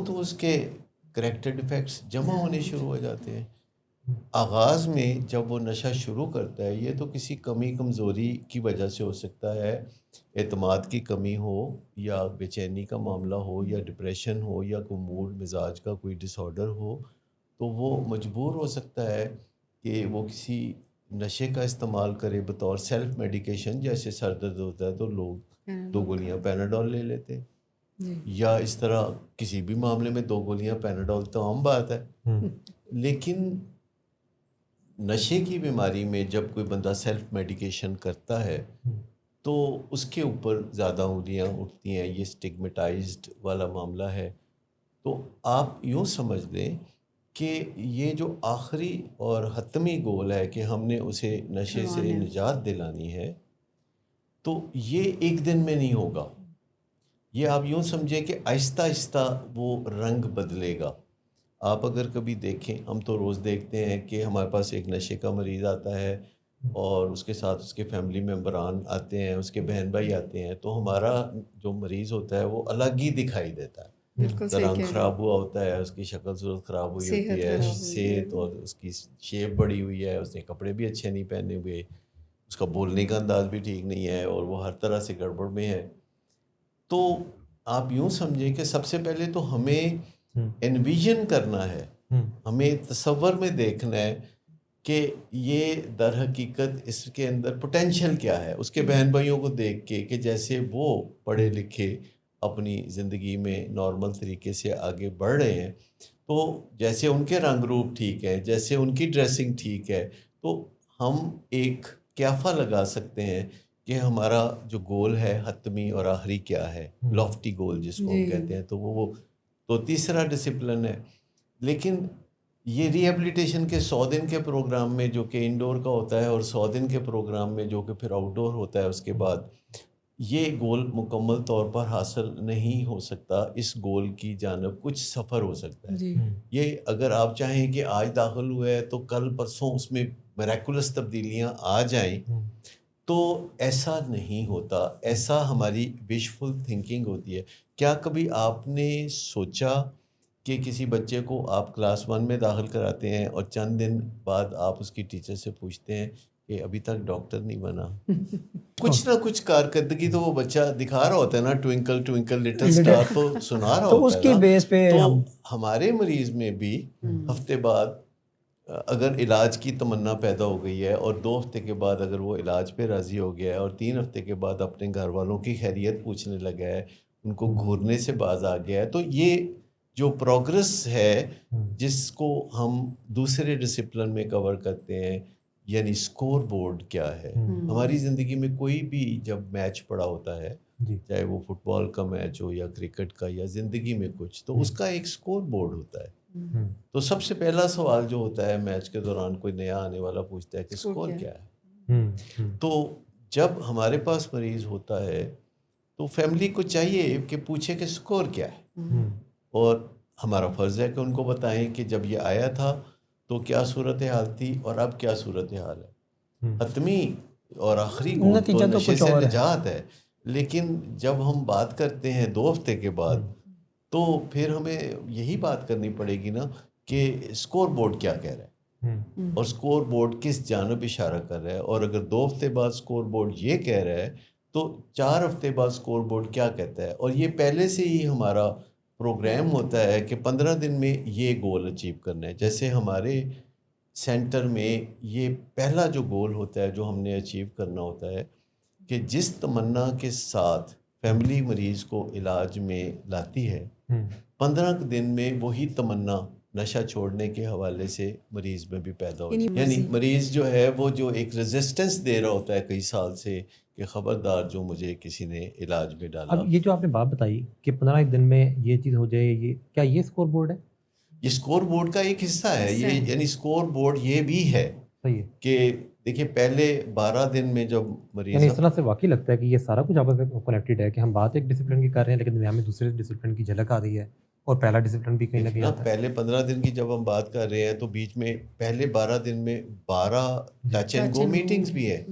تو اس کے کریکٹر ڈیفیکٹس جمع ہونے شروع ہو جاتے ہیں. آغاز میں جب وہ نشہ شروع کرتا ہے یہ تو کسی کمی کمزوری کی وجہ سے ہو سکتا ہے, اعتماد کی کمی ہو یا بے چینی کا معاملہ ہو یا ڈپریشن ہو یا کوئی موڈ مزاج کا کوئی ڈس آرڈر ہو, تو وہ مجبور ہو سکتا ہے کہ وہ کسی نشے کا استعمال کرے بطور سیلف میڈیکیشن. جیسے سر درد ہوتا ہے تو لوگ 2 گولیاں پیناڈول لے لیتے, یا اس طرح کسی بھی معاملے میں 2 گولیاں پیناڈول تو عام بات ہے. لیکن نشے کی بیماری میں جب کوئی بندہ سیلف میڈیکیشن کرتا ہے تو اس کے اوپر زیادہ انگلیاں اٹھتی ہیں, یہ اسٹگمیٹائزڈ والا معاملہ ہے. تو آپ یوں سمجھ لیں کہ یہ جو آخری اور حتمی گول ہے کہ ہم نے اسے نشے سے نجات دلانی ہے, تو یہ ایک دن میں نہیں ہوگا. یہ آپ یوں سمجھیں کہ آہستہ آہستہ وہ رنگ بدلے گا. آپ اگر کبھی دیکھیں, ہم تو روز دیکھتے ہیں کہ ہمارے پاس ایک نشے کا مریض آتا ہے اور اس کے ساتھ اس کے فیملی ممبران آتے ہیں, اس کے بہن بھائی آتے ہیں, تو ہمارا جو مریض ہوتا ہے وہ الگ ہی دکھائی دیتا ہے. رنگ خراب ہوا ہوتا ہے, اس کی شکل صورت خراب ہوئی ہوتی ہے, صحت اور اس کی شیپ بڑی ہوئی ہے, اس نے کپڑے بھی اچھے نہیں پہنے ہوئے, اس کا بولنے کا انداز بھی ٹھیک نہیں ہے اور وہ ہر طرح سے گڑبڑ میں ہے. تو آپ یوں سمجھیں کہ سب سے پہلے تو ہمیں انویژن کرنا ہے, ہمیں تصور میں دیکھنا ہے کہ یہ در حقیقت اس کے اندر پوٹینشیل کیا ہے. اس کے بہن بھائیوں کو دیکھ کے کہ جیسے وہ پڑھے لکھے اپنی زندگی میں نارمل طریقے سے آگے بڑھ رہے ہیں, تو جیسے ان کے رنگ روپ ٹھیک ہے, جیسے ان کی ڈریسنگ ٹھیک ہے, تو ہم ایک قیافہ لگا سکتے ہیں کہ ہمارا جو گول ہے حتمی اور آخری کیا ہے, لافٹی گول جس کو ہم کہتے ہیں. تو وہ تو تیسرا ڈسپلن ہے. لیکن یہ ری ایبلیٹیشن کے 100 دن کے پروگرام میں جو کہ انڈور کا ہوتا ہے اور 100 دن کے پروگرام میں جو کہ پھر آؤٹ ڈور ہوتا ہے, اس کے بعد یہ گول مکمل طور پر حاصل نہیں ہو سکتا. اس گول کی جانب کچھ سفر ہو سکتا ہے. یہ اگر آپ چاہیں کہ آج داخل ہوئے تو کل پرسوں اس میں میریکولس تبدیلیاں آ جائیں, تو ایسا نہیں ہوتا. ایسا ہماری وشفل تھنکنگ ہوتی ہے. کیا کبھی آپ نے سوچا کہ کسی بچے کو آپ کلاس 1 میں داخل کراتے ہیں اور چند دن بعد آپ اس کی ٹیچر سے پوچھتے ہیں کہ ابھی تک ڈاکٹر نہیں بنا؟ کچھ نہ کچھ کارکردگی تو وہ بچہ دکھا رہا ہوتا ہے نا, ٹوئنکل ٹوئنکل لٹل اسٹار تو سنا رہا ہوتا ہے. تو اس کی بیس پہ تو ہمارے مریض میں بھی ہفتے بعد اگر علاج کی تمنا پیدا ہو گئی ہے اور 2 ہفتے کے بعد اگر وہ علاج پہ راضی ہو گیا ہے اور 3 ہفتے کے بعد اپنے گھر والوں کی خیریت پوچھنے لگا ہے, ان کو گھورنے سے باز آ گیا ہے, تو یہ جو پروگرس ہے جس کو ہم دوسرے ڈسپلن میں کور کرتے ہیں, یعنی سکور بورڈ کیا ہے. ہماری زندگی میں کوئی بھی جب میچ پڑا ہوتا ہے, چاہے وہ فٹ بال کا میچ ہو یا کرکٹ کا یا زندگی میں کچھ, تو اس کا ایک سکور بورڈ ہوتا ہے. تو سب سے پہلا سوال جو ہوتا ہے میچ کے دوران, کوئی نیا آنے والا پوچھتا ہے کہ سکور کیا ہے. تو جب ہمارے پاس مریض ہوتا ہے تو فیملی کو چاہیے کہ پوچھے کہ سکور کیا ہے, اور ہمارا فرض ہے کہ ان کو بتائیں کہ جب یہ آیا تھا تو کیا صورتحال تھی اور اب کیا صورتحال ہے. حتمی اور آخری گول تو نشے سے نجات ہے, لیکن جب ہم بات کرتے ہیں 2 ہفتے کے بعد, تو پھر ہمیں یہی بات کرنی پڑے گی نا کہ سکور بورڈ کیا کہہ رہا ہے اور سکور بورڈ کس جانب اشارہ کر رہا ہے. اور اگر 2 ہفتے بعد سکور بورڈ یہ کہہ رہا ہے تو 4 ہفتے بعد سکور بورڈ کیا کہتا ہے. اور یہ پہلے سے ہی ہمارا پروگرام ہوتا ہے کہ 15 دن میں یہ گول اچیو کرنا ہے. جیسے ہمارے سینٹر میں یہ پہلا جو گول ہوتا ہے جو ہم نے اچیو کرنا ہوتا ہے کہ جس تمنا کے ساتھ فیملی مریض کو علاج میں لاتی ہے, 15 دن میں وہی تمنا نشہ چھوڑنے کے حوالے سے مریض میں بھی پیدا ہوتی ہے. یعنی مریض جو ہے وہ جو ایک ریزسٹنس دے رہا ہوتا ہے کئی سال سے کہ خبردار جو مجھے کسی نے علاج میں ڈالا. اب یہ جو آپ نے بات بتائی کہ 15 دن میں یہ چیز ہو جائے, یہ کیا یہ سکور بورڈ ہے؟ یہ سکور بورڈ کا ایک حصہ ہے. یہ یعنی سکور بورڈ یہ بھی ہے کہ دیکھیے پہلے 12 دن میں جب مریض, یعنی اس طرح سے واقعی لگتا ہے کہ یہ سارا کچھ آپس میں کنیکٹڈ ہے کہ ہم بات ایک ڈسپلن کی کر رہے ہیں لیکن دنیا میں دوسرے ڈسپلن کی جھلک آ رہی ہے, اور پہلا ڈسپلن بھی کہیں نہ کہیں آتا ہے. پہلے 15 دن کی جب ہم بات کر رہے ہیں تو بیچ میں پہلے 12 دن میں 12 ٹچ اینڈ گو میٹنگز بھی ہیں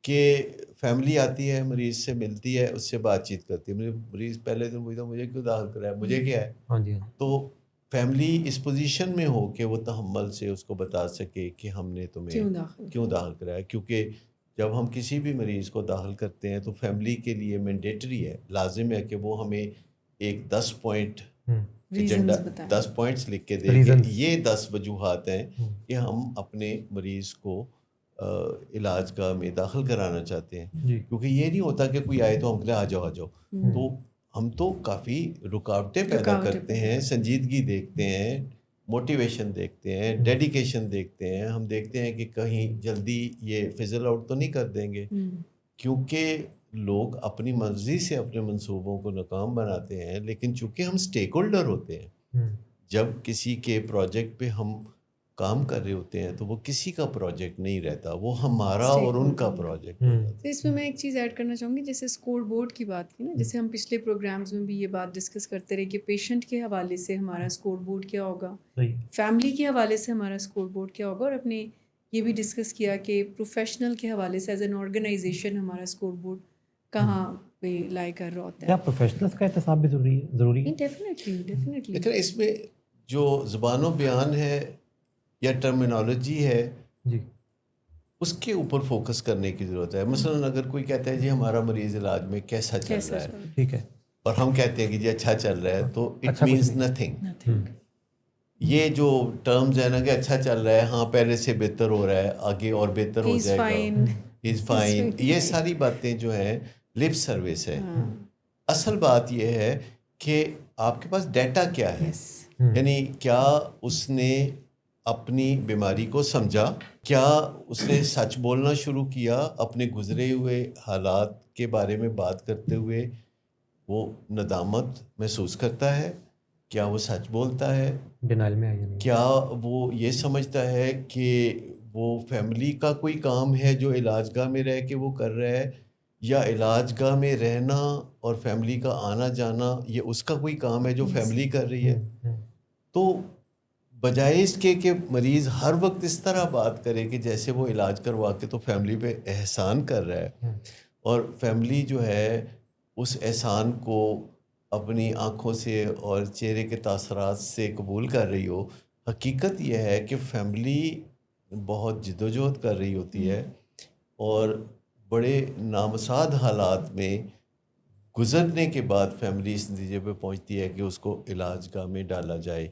کہ فیملی آتی ہے, مریض سے ملتی ہے, اس سے بات چیت کرتی ہے. مریض پہلے دن پوچھتا مجھے کیوں داخل کرایا, مجھے کیا ہے. ہاں جی. تو فیملی اس پوزیشن میں ہو کہ وہ تحمل سے اس کو بتا سکے کہ ہم نے تمہیں کیوں داخل کرایا. کیونکہ جب ہم کسی بھی مریض کو داخل کرتے ہیں تو فیملی کے لیے مینڈیٹری ہے, لازم ہے کہ وہ ہمیں ایک 10 پوائنٹ ایجنڈا 10 پوائنٹس لکھ کے دیں کہ یہ 10 وجوہات ہیں کہ ہم اپنے مریض کو علاج گاہ میں داخل کرانا چاہتے ہیں. کیونکہ یہ نہیں ہوتا کہ کوئی آئے تو ہم کہتے ہیں آ جاؤ آ جاؤ. تو ہم تو کافی رکاوٹیں پیدا کرتے ہیں, سنجیدگی دیکھتے ہیں, موٹیویشن دیکھتے ہیں, ڈیڈیکیشن دیکھتے ہیں. ہم دیکھتے ہیں کہ کہیں جلدی یہ فزل آؤٹ تو نہیں کر دیں گے, کیونکہ لوگ اپنی مرضی سے اپنے منصوبوں کو ناکام بناتے ہیں. لیکن چونکہ ہم اسٹیک ہولڈر ہوتے ہیں, جب کسی کے پروجیکٹ پہ ہم کام کر رہے ہوتے ہیں تو وہ کسی کا پروجیکٹ نہیں رہتا, وہ ہمارا اور ان کا پروجیکٹ ہوتا ہے. اس میں میں ایک چیز ایڈ کرنا چاہوں گی, جیسے اسکور بورڈ کی بات کی نا, جیسے ہم پچھلے پروگرامز میں بھی یہ بات ڈسکس کرتے رہے کہ پیشنٹ کے حوالے سے ہمارا اسکور بورڈ کیا ہوگا, فیملی کے حوالے سے ہمارا اسکور بورڈ کیا ہوگا, اور اپنے یہ بھی ڈسکس کیا کہ پروفیشنل کے حوالے سے ایز این آرگنائزیشن ہمارا اسکور بورڈ کہاں پہ لائی کر رہا ہوتا ہے. کیا پروفیشنلز کا احتساب بھی ضروری ہے؟ ڈیفینیٹلی. لیکن اس میں جو زبان و بیان ہے یا ٹرمینالوجی ہے جی, اس کے اوپر فوکس کرنے کی ضرورت ہے. مثلا اگر کوئی کہتا ہے جی ہمارا مریض علاج میں کیسا چل رہا ہے, ٹھیک ہے, اور ہم کہتے ہیں کہ جی اچھا چل رہا ہے, تو اٹ مینس نتھنگ. یہ جو ٹرمز ہیں نا کہ اچھا چل رہا ہے, ہاں پہلے سے بہتر ہو رہا ہے, آگے اور بہتر ہو جائے گا, ہی از فائن, یہ ساری باتیں جو ہیں لپ سروس ہے. اصل بات یہ ہے کہ آپ کے پاس ڈیٹا کیا ہے, یعنی کیا اس نے اپنی بیماری کو سمجھا, کیا اس نے سچ بولنا شروع کیا, اپنے گزرے ہوئے حالات کے بارے میں بات کرتے ہوئے وہ ندامت محسوس کرتا ہے, کیا وہ سچ بولتا ہے, ڈینائل میں ہے, کیا وہ یہ سمجھتا ہے کہ وہ فیملی کا کوئی کام ہے جو علاج گاہ میں رہ کے وہ کر رہا ہے, یا علاج گاہ میں رہنا اور فیملی کا آنا جانا یہ اس کا کوئی کام ہے جو فیملی کر رہی ہے. تو بجائے اس کے کہ مریض ہر وقت اس طرح بات کرے کہ جیسے وہ علاج کروا کے تو فیملی پہ احسان کر رہا ہے, اور فیملی جو ہے اس احسان کو اپنی آنکھوں سے اور چہرے کے تاثرات سے قبول کر رہی ہو. حقیقت یہ ہے کہ فیملی بہت جدوجہد کر رہی ہوتی ہے, اور بڑے نامساعد حالات میں گزرنے کے بعد فیملی اس نتیجے پہ پہنچتی ہے کہ اس کو علاج گاہ میں ڈالا جائے.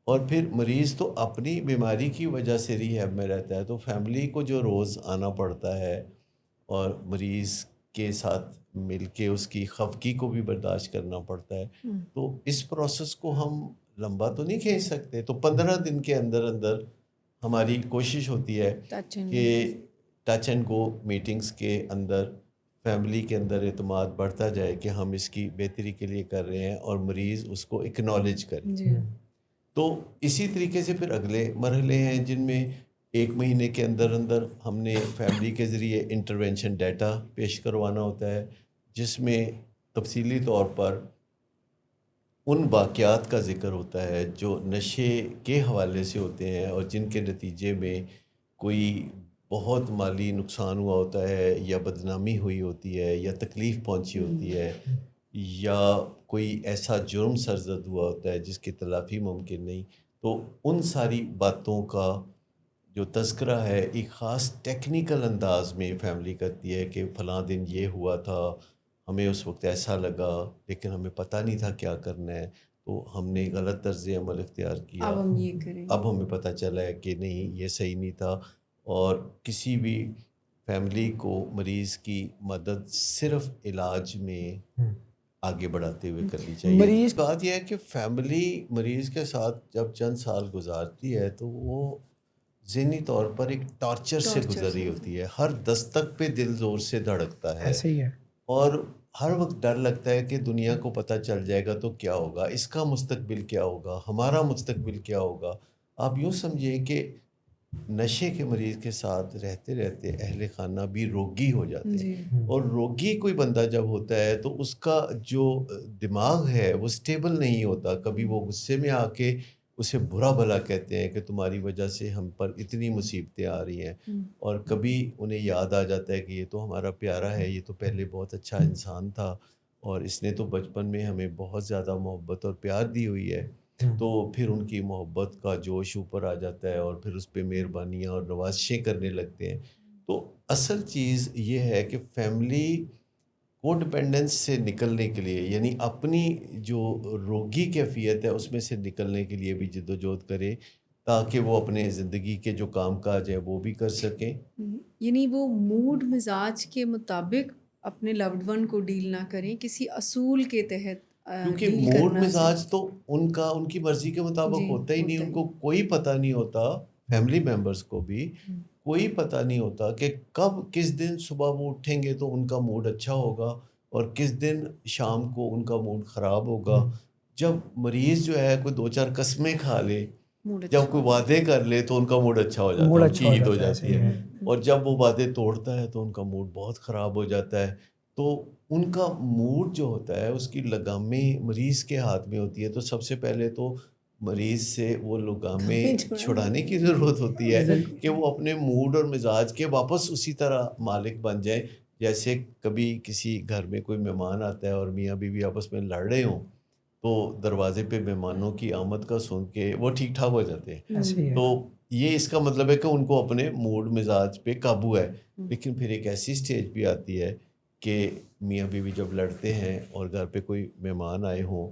اور پھر مریض تو اپنی بیماری کی وجہ سے ریہیب میں رہتا ہے, تو فیملی کو جو روز آنا پڑتا ہے اور مریض کے ساتھ مل کے اس کی خفگی کو بھی برداشت کرنا پڑتا ہے, تو اس پروسیس کو ہم لمبا تو نہیں کھینچ سکتے. تو 15 دن کے اندر اندر ہماری کوشش ہوتی ہے کہ ٹچ اینڈ گو میٹنگز کے اندر فیملی کے اندر اعتماد بڑھتا جائے کہ ہم اس کی بہتری کے لیے کر رہے ہیں, اور مریض اس کو اکنالج کرے. تو اسی طریقے سے پھر اگلے مرحلے ہیں جن میں 1 مہینے کے اندر اندر ہم نے فیملی کے ذریعے انٹرونشن ڈیٹا پیش کروانا ہوتا ہے, جس میں تفصیلی طور پر ان واقعات کا ذکر ہوتا ہے جو نشے کے حوالے سے ہوتے ہیں, اور جن کے نتیجے میں کوئی بہت مالی نقصان ہوا ہوتا ہے, یا بدنامی ہوئی ہوتی ہے, یا تکلیف پہنچی ہوتی ہے, یا کوئی ایسا جرم سرزد ہوا ہوتا ہے جس کی تلافی ممکن نہیں. تو ان ساری باتوں کا جو تذکرہ ہے ایک خاص ٹیکنیکل انداز میں فیملی کرتی ہے کہ فلاں دن یہ ہوا تھا, ہمیں اس وقت ایسا لگا, لیکن ہمیں پتہ نہیں تھا کیا کرنا ہے, تو ہم نے غلط طرز عمل اختیار کیا, اب ہم یہ کریں, اب ہمیں پتہ چلا ہے کہ نہیں یہ صحیح نہیں تھا. اور کسی بھی فیملی کو مریض کی مدد صرف علاج میں آگے بڑھاتے ہوئے کرنی چاہیے. مریض بات یہ ہے کہ فیملی مریض کے ساتھ جب چند سال گزارتی ہے تو وہ ذہنی طور پر ایک ٹارچر سے گزر رہی ہوتی ہے. ہر دستک پہ دل زور سے دھڑکتا ہے, ایسے ہی ہے, اور ہر وقت ڈر لگتا ہے کہ دنیا کو پتہ چل جائے گا تو کیا ہوگا, اس کا مستقبل کیا ہوگا, ہمارا مستقبل کیا ہوگا. آپ یوں سمجھیں کہ نشے کے مریض کے ساتھ رہتے رہتے اہل خانہ بھی روگی ہو جاتے ہیں, اور روگی کوئی بندہ جب ہوتا ہے تو اس کا جو دماغ ہے وہ سٹیبل نہیں ہوتا. کبھی وہ غصے میں آ کے اسے برا بھلا کہتے ہیں کہ تمہاری وجہ سے ہم پر اتنی مصیبتیں آ رہی ہیں، اور کبھی انہیں یاد آ جاتا ہے کہ یہ تو ہمارا پیارا ہے، یہ تو پہلے بہت اچھا انسان تھا اور اس نے تو بچپن میں ہمیں بہت زیادہ محبت اور پیار دی ہوئی ہے، تو پھر ان کی محبت کا جوش اوپر آ جاتا ہے اور پھر اس پہ مہربانیاں اور نوازشیں کرنے لگتے ہیں۔ تو اصل چیز یہ ہے کہ فیملی کو ڈپینڈنس سے نکلنے کے لیے، یعنی اپنی جو روگی کیفیت ہے اس میں سے نکلنے کے لیے بھی جدوجہد کرے، تاکہ وہ اپنے زندگی کے جو کام کاج ہے وہ بھی کر سکیں۔ یعنی وہ موڈ مزاج کے مطابق اپنے لوڈ ون کو ڈیل نہ کریں، کسی اصول کے تحت کیونکہ ڈیل موڈ کرنا مزاج تو ان کی مرضی کے مطابق جی، ہوتا ہی نہیں، ہوتا ان ہی کو کوئی پتہ نہیں ہوتا، فیملی ممبرز کو بھی کوئی پتہ نہیں ہوتا کہ کب کس دن صبح وہ اٹھیں گے تو ان کا موڈ اچھا ہوگا اور کس دن شام کو ان کا موڈ خراب ہوگا۔ جب مریض جو ہے کوئی 2-4 قسمیں کھا لے، موڈ اچھا جب کوئی وعدے کر لے تو ان کا موڈ اچھا ہو جاتا ہے، ان کی عید ہو جاتی ہے، اور جب وہ وعدے توڑتا ہے تو ان کا موڈ بہت خراب ہو جاتا ہے۔ تو ان کا موڈ جو ہوتا ہے اس کی لگامیں مریض کے ہاتھ میں ہوتی ہے، تو سب سے پہلے تو مریض سے وہ لگامیں چھڑانے کی ضرورت ہوتی ہے کہ وہ اپنے موڈ اور مزاج کے واپس اسی طرح مالک بن جائیں۔ جیسے کبھی کسی گھر میں کوئی مہمان آتا ہے اور میاں بیوی آپس میں لڑ رہے ہوں تو دروازے پہ مہمانوں کی آمد کا سن کے وہ ٹھیک ٹھاک ہو جاتے ہیں، تو یہ اس کا مطلب ہے کہ ان کو اپنے موڈ مزاج پہ قابو ہے۔ لیکن پھر ایک ایسی سٹیج بھی آتی ہے کہ میاں بیوی جب لڑتے ہیں اور گھر پہ کوئی مہمان آئے ہوں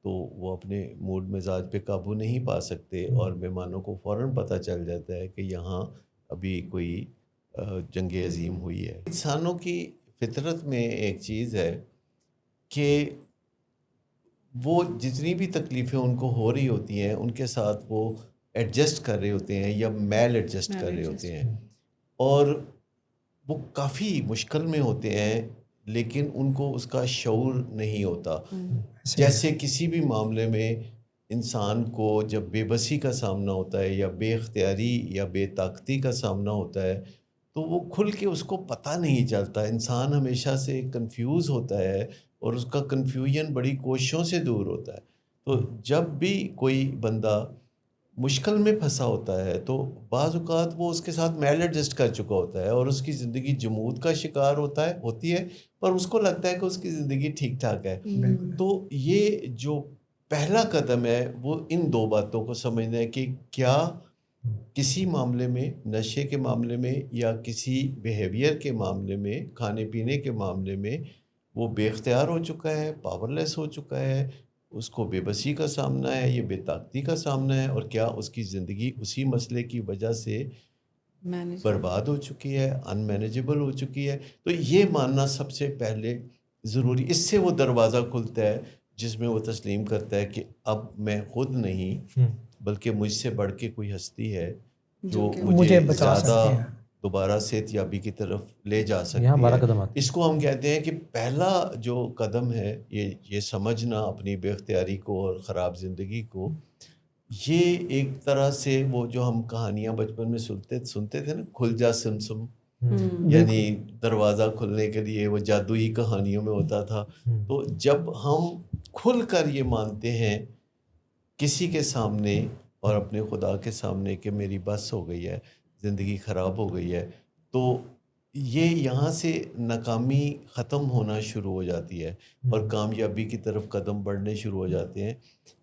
تو وہ اپنے موڈ مزاج پہ قابو نہیں پا سکتے، اور مہمانوں کو فوراً پتہ چل جاتا ہے کہ یہاں ابھی کوئی جنگ عظیم ہوئی ہے۔ انسانوں کی فطرت میں ایک چیز ہے کہ وہ جتنی بھی تکلیفیں ان کو ہو رہی ہوتی ہیں ان کے ساتھ وہ ایڈجسٹ کر رہے ہوتے ہیں یا میل ایڈجسٹ کر رہے ہوتے ہیں، اور وہ کافی مشکل میں ہوتے ہیں لیکن ان کو اس کا شعور نہیں ہوتا۔ جیسے کسی بھی معاملے میں انسان کو جب بے بسی کا سامنا ہوتا ہے یا بے اختیاری یا بے طاقتی کا سامنا ہوتا ہے تو وہ کھل کے اس کو پتہ نہیں چلتا، انسان ہمیشہ سے کنفیوز ہوتا ہے اور اس کا کنفیوژن بڑی کوششوں سے دور ہوتا ہے۔ تو جب بھی کوئی بندہ مشکل میں پھنسا ہوتا ہے تو بعض اوقات وہ اس کے ساتھ میل ایڈجسٹ کر چکا ہوتا ہے اور اس کی زندگی جمود کا شکار ہوتی ہے، پر اس کو لگتا ہے کہ اس کی زندگی ٹھیک ٹھاک ہے۔ تو یہ جو پہلا قدم ہے وہ ان دو باتوں کو سمجھنا ہے کہ کیا کسی معاملے میں، نشے کے معاملے میں یا کسی بیہیویئر کے معاملے میں، کھانے پینے کے معاملے میں وہ بے اختیار ہو چکا ہے، پاور لیس ہو چکا ہے، اس کو بے بسی کا سامنا ہے، یہ بے طاقتی کا سامنا ہے، اور کیا اس کی زندگی اسی مسئلے کی وجہ سے برباد ہو چکی ہے، ان مینیجبل ہو چکی ہے۔ تو یہ ماننا سب سے پہلے ضروری، اس سے وہ دروازہ کھلتا ہے جس میں وہ تسلیم کرتا ہے کہ اب میں خود نہیں بلکہ مجھ سے بڑھ کے کوئی ہستی ہے جو مجھے زیادہ دوبارہ صحت یابی کی طرف لے جا سکتی ہے۔ اس کو ہم کہتے ہیں کہ پہلا جو قدم ہے یہ سمجھنا اپنی بے اختیاری کو اور خراب زندگی کو، یہ ایک طرح سے وہ جو ہم کہانیاں بچپن میں سنتے تھے نا، کھل جا سمسم، یعنی دروازہ کھلنے کے لیے وہ جادوئی کہانیوں میں ہوتا تھا۔ تو جب ہم کھل کر یہ مانتے ہیں کسی کے سامنے اور اپنے خدا کے سامنے کہ میری بس ہو گئی ہے، زندگی خراب ہو گئی ہے، تو یہ یہاں سے ناکامی ختم ہونا شروع ہو جاتی ہے اور کامیابی کی طرف قدم بڑھنے شروع ہو جاتے ہیں۔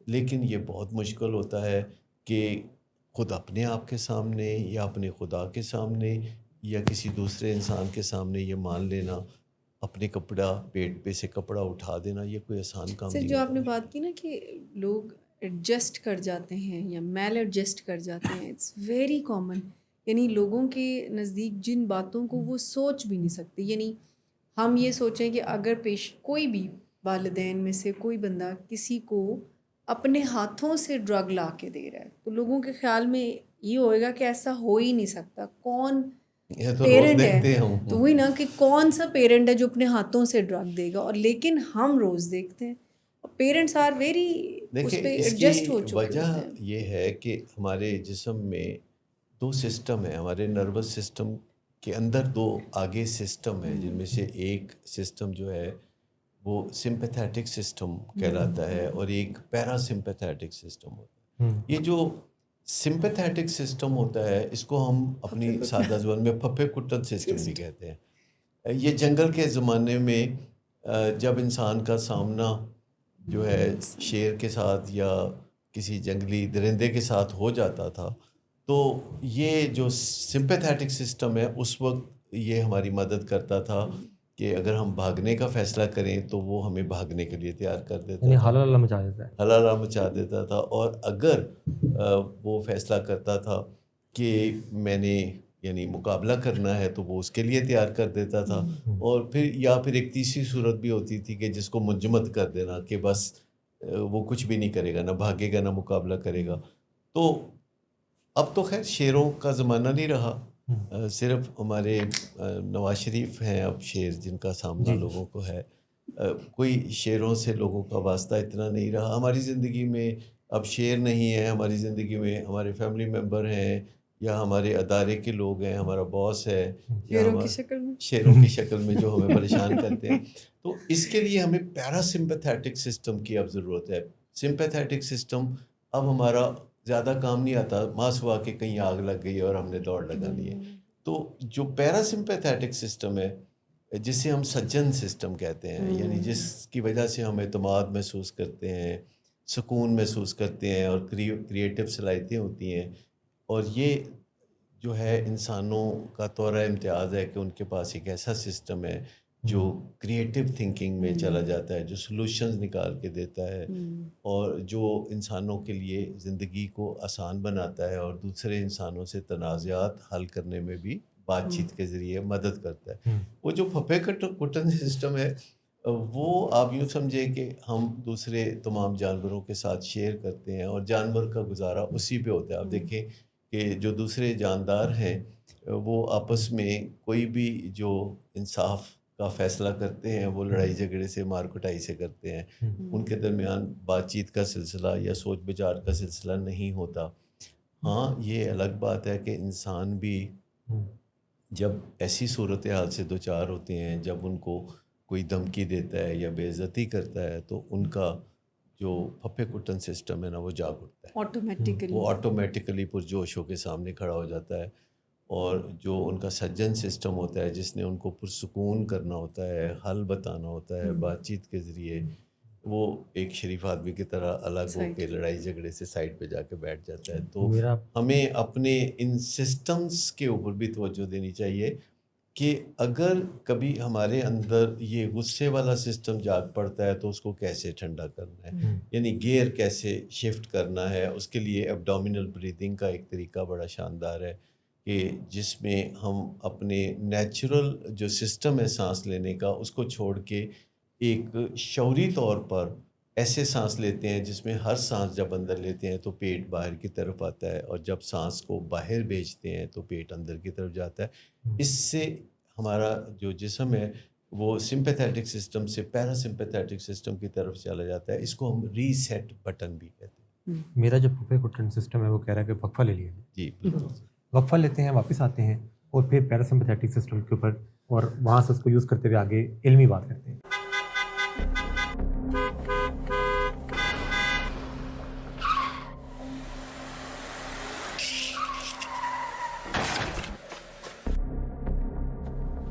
لیکن یہ بہت مشکل ہوتا ہے کہ خود اپنے آپ کے سامنے یا اپنے خدا کے سامنے یا کسی دوسرے انسان کے سامنے یہ مان لینا، اپنے پیٹ پہ سے کپڑا اٹھا دینا، یہ کوئی آسان کام نہیں جو آپ ہوتا۔ نے بات کی نا کہ لوگ ایڈجسٹ کر جاتے ہیں یا میل ایڈجسٹ کر جاتے ہیں، اٹس ویری کامن۔ یعنی لوگوں کے نزدیک جن باتوں کو وہ سوچ بھی نہیں سکتے، یعنی ہم یہ سوچیں کہ اگر کوئی بھی والدین میں سے کوئی بندہ کسی کو اپنے ہاتھوں سے ڈرگ لا کے دے رہا ہے تو لوگوں کے خیال میں یہ ہوئے گا کہ ایسا ہو ہی نہیں سکتا، کون پیرنٹ ہے، تو وہی نا کہ کون سا پیرنٹ ہے جو اپنے ہاتھوں سے ڈرگ دے گا، اور لیکن ہم روز دیکھتے ہیں پیرنٹس آر ویری اس پہ ایڈجسٹ ہو چکے وجہ ہوتے ہیں۔ یہ ہے کہ ہمارے جسم میں دو سسٹم ہیں، ہمارے نروس سسٹم کے اندر دو آگے سسٹم ہیں، جن میں سے ایک سسٹم جو ہے وہ سمپیتھیٹک سسٹم کہلاتا ہے اور ایک پیرا سمپیتھیٹک سسٹم ہوتا ہے۔ یہ جو سمپیتھیٹک سسٹم ہوتا ہے اس کو ہم اپنی سادہ زبان میں پھپھے کٹن سسٹم بھی کہتے ہیں. یہ جنگل کے زمانے میں جب انسان کا سامنا جو ہے شیر کے ساتھ یا کسی جنگلی درندے کے ساتھ ہو جاتا تھا تو یہ جو سمپیتھیٹک سسٹم ہے اس وقت یہ ہماری مدد کرتا تھا کہ اگر ہم بھاگنے کا فیصلہ کریں تو وہ ہمیں بھاگنے کے لیے تیار کر دیتا یعنی تھا, حلال مچا دیتا ہے. ہلالہ مچا دیتا تھا. اور اگر وہ فیصلہ کرتا تھا کہ میں نے یعنی مقابلہ کرنا ہے تو وہ اس کے لیے تیار کر دیتا تھا. اور پھر ایک تیسری صورت بھی ہوتی تھی کہ جس کو منجمد کر دینا کہ بس وہ کچھ بھی نہیں کرے گا, نہ بھاگے گا نہ مقابلہ کرے گا. تو اب تو خیر شیروں کا زمانہ نہیں رہا, صرف ہمارے نواز شریف ہیں اب شیر جن کا سامنا لوگوں کو ہے. کوئی شیروں سے لوگوں کا واسطہ اتنا نہیں رہا. ہماری زندگی میں اب شیر نہیں ہے, ہماری زندگی میں ہمارے فیملی ممبر ہیں یا ہمارے ادارے کے لوگ ہیں, ہمارا باس ہے شیروں کی شکل میں, شیروں کی شکل میں جو ہمیں پریشان کرتے ہیں. تو اس کے لیے ہمیں پیرا سمپیتھیٹک سسٹم کی اب ضرورت ہے. سمپیتھیٹک سسٹم اب ہمارا زیادہ کام نہیں آتا, ماس ہوا کہ کہیں آگ لگ گئی اور ہم نے دوڑ لگانی ہے. تو جو پیرا سمپیتھیٹک سسٹم ہے جسے ہم سجن سسٹم کہتے ہیں, یعنی جس کی وجہ سے ہم اعتماد محسوس کرتے ہیں, سکون محسوس کرتے ہیں اور کریٹیو صلاحیتیں ہوتی ہیں. اور یہ جو ہے انسانوں کا طورہ امتیاز ہے کہ ان کے پاس ایک ایسا سسٹم ہے جو کریٹیو تھنکنگ میں چلا جاتا ہے, جو سلوشنز نکال کے دیتا ہے اور جو انسانوں کے لیے زندگی کو آسان بناتا ہے اور دوسرے انسانوں سے تنازعات حل کرنے میں بھی بات چیت کے ذریعے مدد کرتا ہے. وہ جو پھپھے کٹن سسٹم ہے وہ آپ یوں سمجھے کہ ہم دوسرے تمام جانوروں کے ساتھ شیئر کرتے ہیں اور جانور کا گزارا اسی پہ ہوتا ہے. آپ دیکھیں کہ جو دوسرے جاندار ہیں وہ آپس میں کوئی بھی جو انصاف کا فیصلہ کرتے ہیں وہ لڑائی جھگڑے سے, مار کٹائی سے کرتے ہیں. ان کے درمیان بات چیت کا سلسلہ یا سوچ بچار کا سلسلہ نہیں ہوتا. ہاں یہ الگ بات ہے کہ انسان بھی جب ایسی صورتحال سے دوچار ہوتے ہیں, جب ان کو کوئی دھمکی دیتا ہے یا بے عزتی کرتا ہے تو ان کا جو پھپھے کٹن سسٹم ہے نا وہ جاگ اٹھتا ہے, وہ آٹومیٹیکلی پرجوش ہو کے سامنے کھڑا ہو جاتا ہے. اور جو ان کا سجن سسٹم ہوتا ہے جس نے ان کو پرسکون کرنا ہوتا ہے, حل بتانا ہوتا ہے بات چیت کے ذریعے, وہ ایک شریف آدمی کی طرح الگ ہو کے لڑائی جھگڑے سے سائڈ پہ جا کے بیٹھ جاتا ہے. تو ہمیں اپنے ان سسٹمز کے اوپر بھی توجہ دینی چاہیے کہ اگر کبھی ہمارے اندر یہ غصے والا سسٹم جاگ پڑتا ہے تو اس کو کیسے ٹھنڈا کرنا ہے, یعنی گیئر کیسے شفٹ کرنا ہے. اس کے لیے ایبڈومینل بریتھنگ کا ایک طریقہ بڑا شاندار ہے کہ جس میں ہم اپنے نیچرل جو سسٹم ہے سانس لینے کا اس کو چھوڑ کے ایک شعوری طور پر ایسے سانس لیتے ہیں جس میں ہر سانس جب اندر لیتے ہیں تو پیٹ باہر کی طرف آتا ہے اور جب سانس کو باہر بھیجتے ہیں تو پیٹ اندر کی طرف جاتا ہے. اس سے ہمارا جو جسم ہے وہ سمپیتھیٹک سسٹم سے پیرا سمپیتھیٹک سسٹم کی طرف چلا جاتا ہے. اس کو ہم ریسیٹ بٹن بھی کہتے ہیں. میرا جو پھپھے کٹن سسٹم ہے وہ کہہ رہا ہے کہ وقفہ لے لیا جائے. جی بالکل, وقفہ لیتے ہیں, واپس آتے ہیں اور پھر پیراسمپیتھیٹک سسٹم کے اوپر اور وہاں سے اس کو یوز کرتے ہوئے آگے علمی بات کرتے ہیں.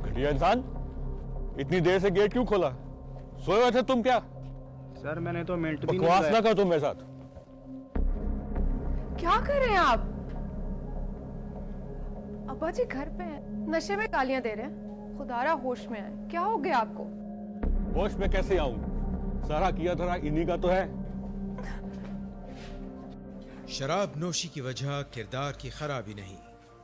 گھٹیا انسان, اتنی دیر سے گیٹ کیوں کھولا؟ سوئے ہوئے تھے تم کیا؟ سر میں نے تو منٹ بھی بکواس نہیں نہ کر تم میرے ساتھ. کیا کر رہے ہیں آپ؟ ابا جی گھر پہ ہیں, نشے میں گالیاں دے رہے ہیں. خدارا ہوش میں آئے, کیا ہو گیا آپ کو؟ ہوش میں کیسے آؤں؟ سارا کیا دھرا انہی کا تو ہے. شراب نوشی کی وجہ کردار کی خرابی نہیں,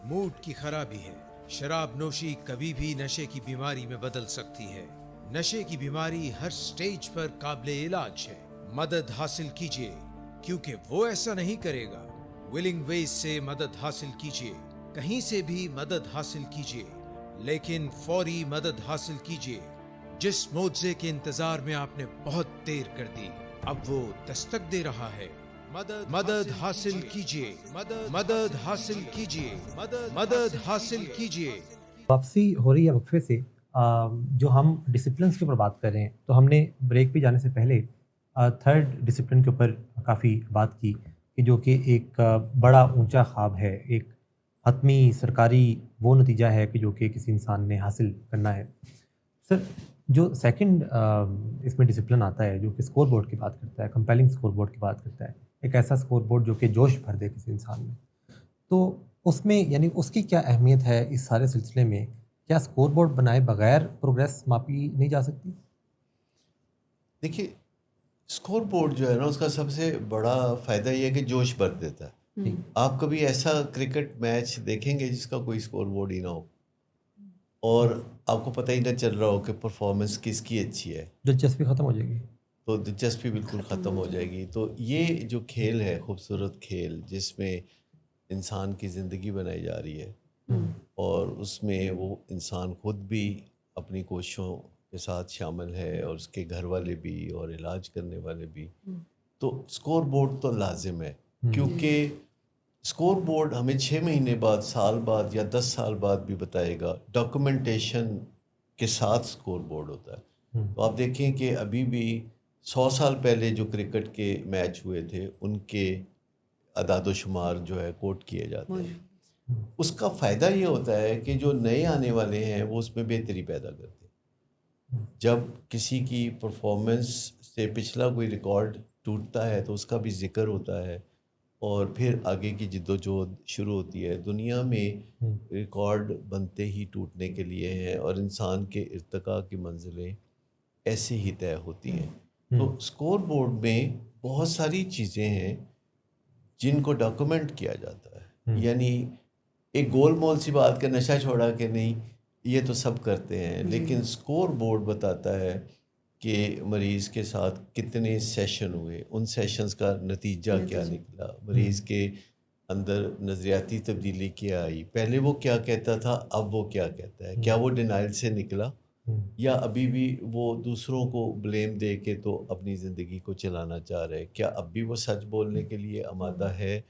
موڈ کی خرابی ہے. شراب نوشی کبھی بھی نشے کی بیماری میں بدل سکتی ہے. نشے کی بیماری ہر سٹیج پر قابل علاج ہے. مدد حاصل کیجئے, کیونکہ وہ ایسا نہیں کرے گا. ولنگ ویز سے مدد حاصل کیجئے, کہیں سے بھی مدد حاصل کیجئے, لیکن فوری مدد حاصل کیجئے. جس معجزے کے انتظار میں آپ نے بہت دیر کر دی, اب وہ دستک دے رہا ہے. مدد حاصل کیجئے, مدد حاصل کیجئے, مدد حاصل کیجئے. واپسی ہو رہی ہے وقفے سے. جو ہم ڈسپلنس کے اوپر بات کر رہے ہیں تو ہم نے بریک پہ جانے سے پہلے تھرڈ ڈسپلن کے اوپر کافی بات کی کہ جو کہ ایک بڑا اونچا خواب ہے، ایک حتمی سرکاری وہ نتیجہ ہے کہ جو کہ کسی انسان نے حاصل کرنا ہے. سر جو سیکنڈ اس میں ڈسپلن آتا ہے جو کہ اسکور بورڈ کی بات کرتا ہے، کمپیلنگ اسکور بورڈ کی بات کرتا ہے، ایک ایسا اسکور بورڈ جو کہ جوش بھر دے کسی انسان میں، تو اس میں یعنی اس کی کیا اہمیت ہے اس سارے سلسلے میں؟ کیا اسکور بورڈ بنائے بغیر پروگریس ماپی نہیں جا سکتی؟ دیکھیے اسکور بورڈ جو ہے نا اس کا سب سے بڑا فائدہ یہ ہے کہ جوش بھر دیتا ہے. آپ کبھی ایسا کرکٹ میچ دیکھیں گے جس کا کوئی اسکور بورڈ ہی نہ ہو اور آپ کو پتہ ہی نہ چل رہا ہو کہ پرفارمنس کس کی اچھی ہے، دلچسپی ختم ہو جائے گی. تو دلچسپی بالکل ختم ہو جائے گی. تو یہ جو کھیل ہے، خوبصورت کھیل جس میں انسان کی زندگی بنائی جا رہی ہے اور اس میں وہ انسان خود بھی اپنی کوششوں کے ساتھ شامل ہے اور اس کے گھر والے بھی اور علاج کرنے والے بھی، تو اسکور بورڈ تو لازم ہے. کیونکہ اسکور بورڈ ہمیں 6 مہینے بعد، سال بعد یا 10 سال بعد بھی بتائے گا. ڈاکومنٹیشن کے ساتھ اسکور بورڈ ہوتا ہے. تو آپ دیکھیں کہ ابھی بھی 100 سال پہلے جو کرکٹ کے میچ ہوئے تھے ان کے اعداد و شمار جو ہے کوٹ کیے جاتے ہیں. اس کا فائدہ یہ ہوتا ہے کہ جو نئے آنے والے ہیں وہ اس میں بہتری پیدا کرتے ہیں. جب کسی کی پرفارمنس سے پچھلا کوئی ریکارڈ ٹوٹتا ہے تو اس کا بھی ذکر ہوتا ہے اور پھر آگے کی جد و جہد شروع ہوتی ہے. دنیا میں ریکارڈ بنتے ہی ٹوٹنے کے لیے ہیں اور انسان کے ارتقاء کی منزلیں ایسے ہی طے ہوتی ہیں. تو اسکور بورڈ میں بہت ساری چیزیں ہیں جن کو ڈاکومنٹ کیا جاتا ہے. یعنی ایک گول مول سی بات کا نشہ چھوڑا کہ نہیں، یہ تو سب کرتے ہیں، لیکن اسکور بورڈ بتاتا ہے کہ مریض کے ساتھ کتنے سیشن ہوئے، ان سیشنز کا نتیجہ کیا نکلا، مریض کے اندر نظریاتی تبدیلی کیا آئی، پہلے وہ کیا کہتا تھا اب وہ کیا کہتا ہے، کیا وہ ڈینائل سے نکلا یا ابھی بھی وہ دوسروں کو بلیم دے کے تو اپنی زندگی کو چلانا چاہ رہے، کیا اب بھی وہ سچ بولنے کے لیے آمادہ ہے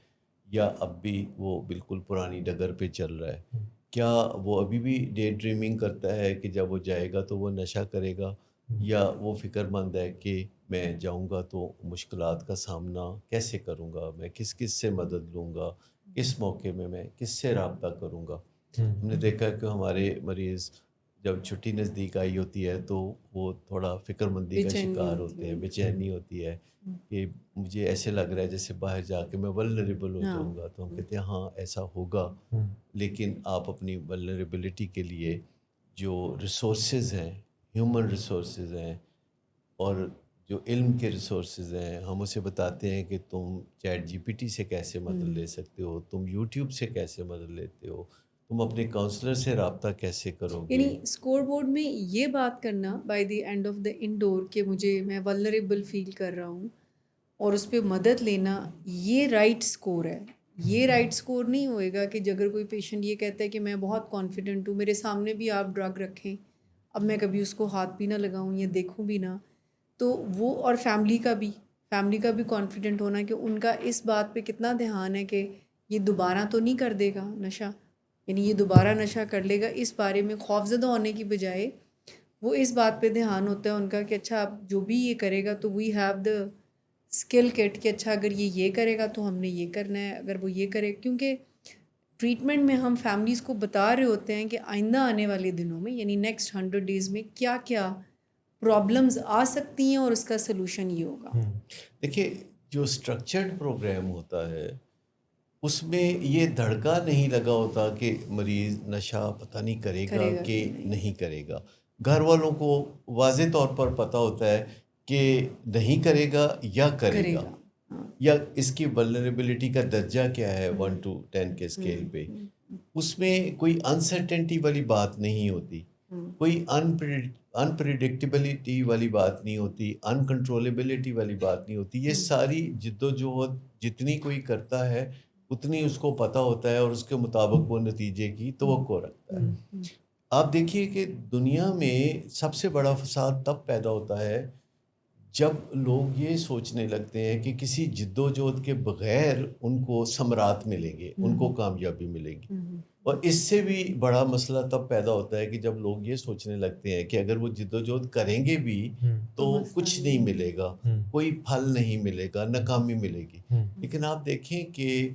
یا اب بھی وہ بالکل پرانی ڈگر پہ چل رہا ہے، کیا وہ ابھی بھی ڈے ڈریمنگ کرتا ہے کہ جب وہ جائے گا تو وہ نشہ کرے گا، یا وہ فکر مند ہے کہ میں جاؤں گا تو مشکلات کا سامنا کیسے کروں گا، میں کس کس سے مدد لوں گا، کس موقع میں میں کس سے رابطہ کروں گا. ہم نے دیکھا کہ ہمارے مریض جب چھٹی نزدیک آئی ہوتی ہے تو وہ تھوڑا فکر مندی کا شکار ہوتے ہیں، بے چینی ہوتی ہے کہ مجھے ایسے لگ رہا ہے جیسے باہر جا کے میں ولنریبل ہو جاؤں گا. تو ہم کہتے ہیں ہاں ایسا ہوگا، لیکن آپ اپنی ولنریبلٹی کے لیے جو ریسورسز ہیں، ہیومن ریسورسز ہیں اور جو علم کے ریسورسز ہیں، ہم اسے بتاتے ہیں کہ تم چیٹ جی پی ٹی سے کیسے مدد لے سکتے ہو، تم یوٹیوب سے کیسے مدد لیتے ہو، تم اپنے کاؤنسلر سے رابطہ کیسے کرو گے. یعنی اسکور بورڈ میں یہ بات کرنا by the end of the indoor کہ میں ولنریبل فیل کر رہا ہوں اور اس پہ مدد لینا، یہ رائٹ اسکور ہے. یہ رائٹ اسکور نہیں ہوئے گا کہ اگر کوئی پیشنٹ یہ کہتا ہے کہ میں بہت کانفیڈنٹ ہوں، میرے سامنے بھی آپ ڈرگ رکھیں، اب میں کبھی اس کو ہاتھ بھی نہ لگاؤں یا دیکھوں بھی نہ. تو وہ اور فیملی کا بھی کانفیڈنٹ ہونا کہ ان کا اس بات پہ کتنا دھیان ہے کہ یہ دوبارہ تو نہیں کر دے گا نشہ، یعنی یہ دوبارہ نشہ کر لے گا، اس بارے میں خوفزدہ ہونے کی بجائے وہ اس بات پہ دھیان ہوتا ہے ان کا کہ اچھا اب جو بھی یہ کرے گا تو وی ہیو دا اسکل کٹ کہ اچھا اگر یہ کرے گا تو ہم نے یہ کرنا ہے، اگر وہ یہ کرے. کیونکہ ٹریٹمنٹ میں ہم فیملیز کو بتا رہے ہوتے ہیں کہ آئندہ آنے والے دنوں میں یعنی نیکسٹ 100 ڈیز میں کیا کیا پرابلمز آ سکتی ہیں اور اس کا سلوشن یہ ہوگا. دیکھیے جو اسٹرکچرڈ پروگرام ہوتا ہے اس میں یہ دھڑکا نہیں لگا ہوتا کہ مریض نشہ پتہ نہیں کرے گا کہ نہیں کرے گا. گھر والوں کو واضح طور پر پتہ ہوتا ہے کہ نہیں کرے گا یا کرے گا، یا اس کی ولنریبلٹی کا درجہ کیا ہے 1 to 10 کے اسکیل پہ. اس میں کوئی انسرٹنٹی والی بات نہیں ہوتی، کوئی انپریڈکٹیبلٹی والی بات نہیں ہوتی، انکنٹرولبلٹی والی بات نہیں ہوتی. یہ ساری جد و جہد جتنی کوئی کرتا ہے اتنی اس کو پتہ ہوتا ہے اور اس کے مطابق وہ نتیجے کی توقع رکھتا ہے. آپ دیکھیے کہ دنیا میں سب سے بڑا فساد تب پیدا ہوتا ہے جب لوگ یہ سوچنے لگتے ہیں کہ کسی جد و جہد کے بغیر ان کو ثمرات ملیں گے، ان کو کامیابی ملے گی، اور اس سے بھی بڑا مسئلہ تب پیدا ہوتا ہے کہ جب لوگ یہ سوچنے لگتے ہیں کہ اگر وہ جد و جہد کریں گے بھی تو کچھ نہیں ملے گا، کوئی پھل نہیں ملے گا، ناکامی ملے گی۔ لیکن آپ دیکھیں کہ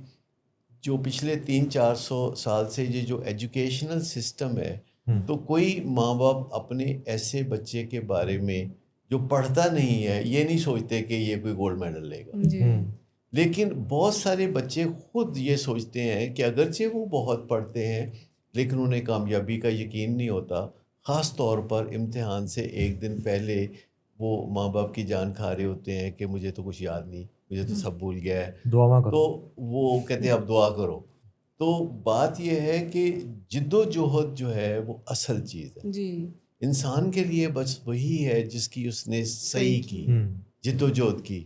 جو پچھلے 300-400 سال سے یہ جو ایجوکیشنل سسٹم ہے، تو کوئی ماں باپ اپنے ایسے بچے کے بارے میں جو پڑھتا نہیں ہے یہ نہیں سوچتے کہ یہ کوئی گولڈ میڈل لے گا، لیکن بہت سارے بچے خود یہ سوچتے ہیں کہ اگرچہ وہ بہت پڑھتے ہیں لیکن انہیں کامیابی کا یقین نہیں ہوتا، خاص طور پر امتحان سے ایک دن پہلے وہ ماں باپ کی جان کھا رہے ہوتے ہیں کہ مجھے تو کچھ یاد نہیں، مجھے تو سب بھول گیا ہے، دعا کرو، تو وہ کہتے ہیں اب دعا کرو۔ تو بات یہ ہے کہ جد و جہد جو ہے وہ اصل چیز ہے، جی انسان کے لیے بس وہی ہے جس کی اس نے صحیح کی، جد و جہد کی،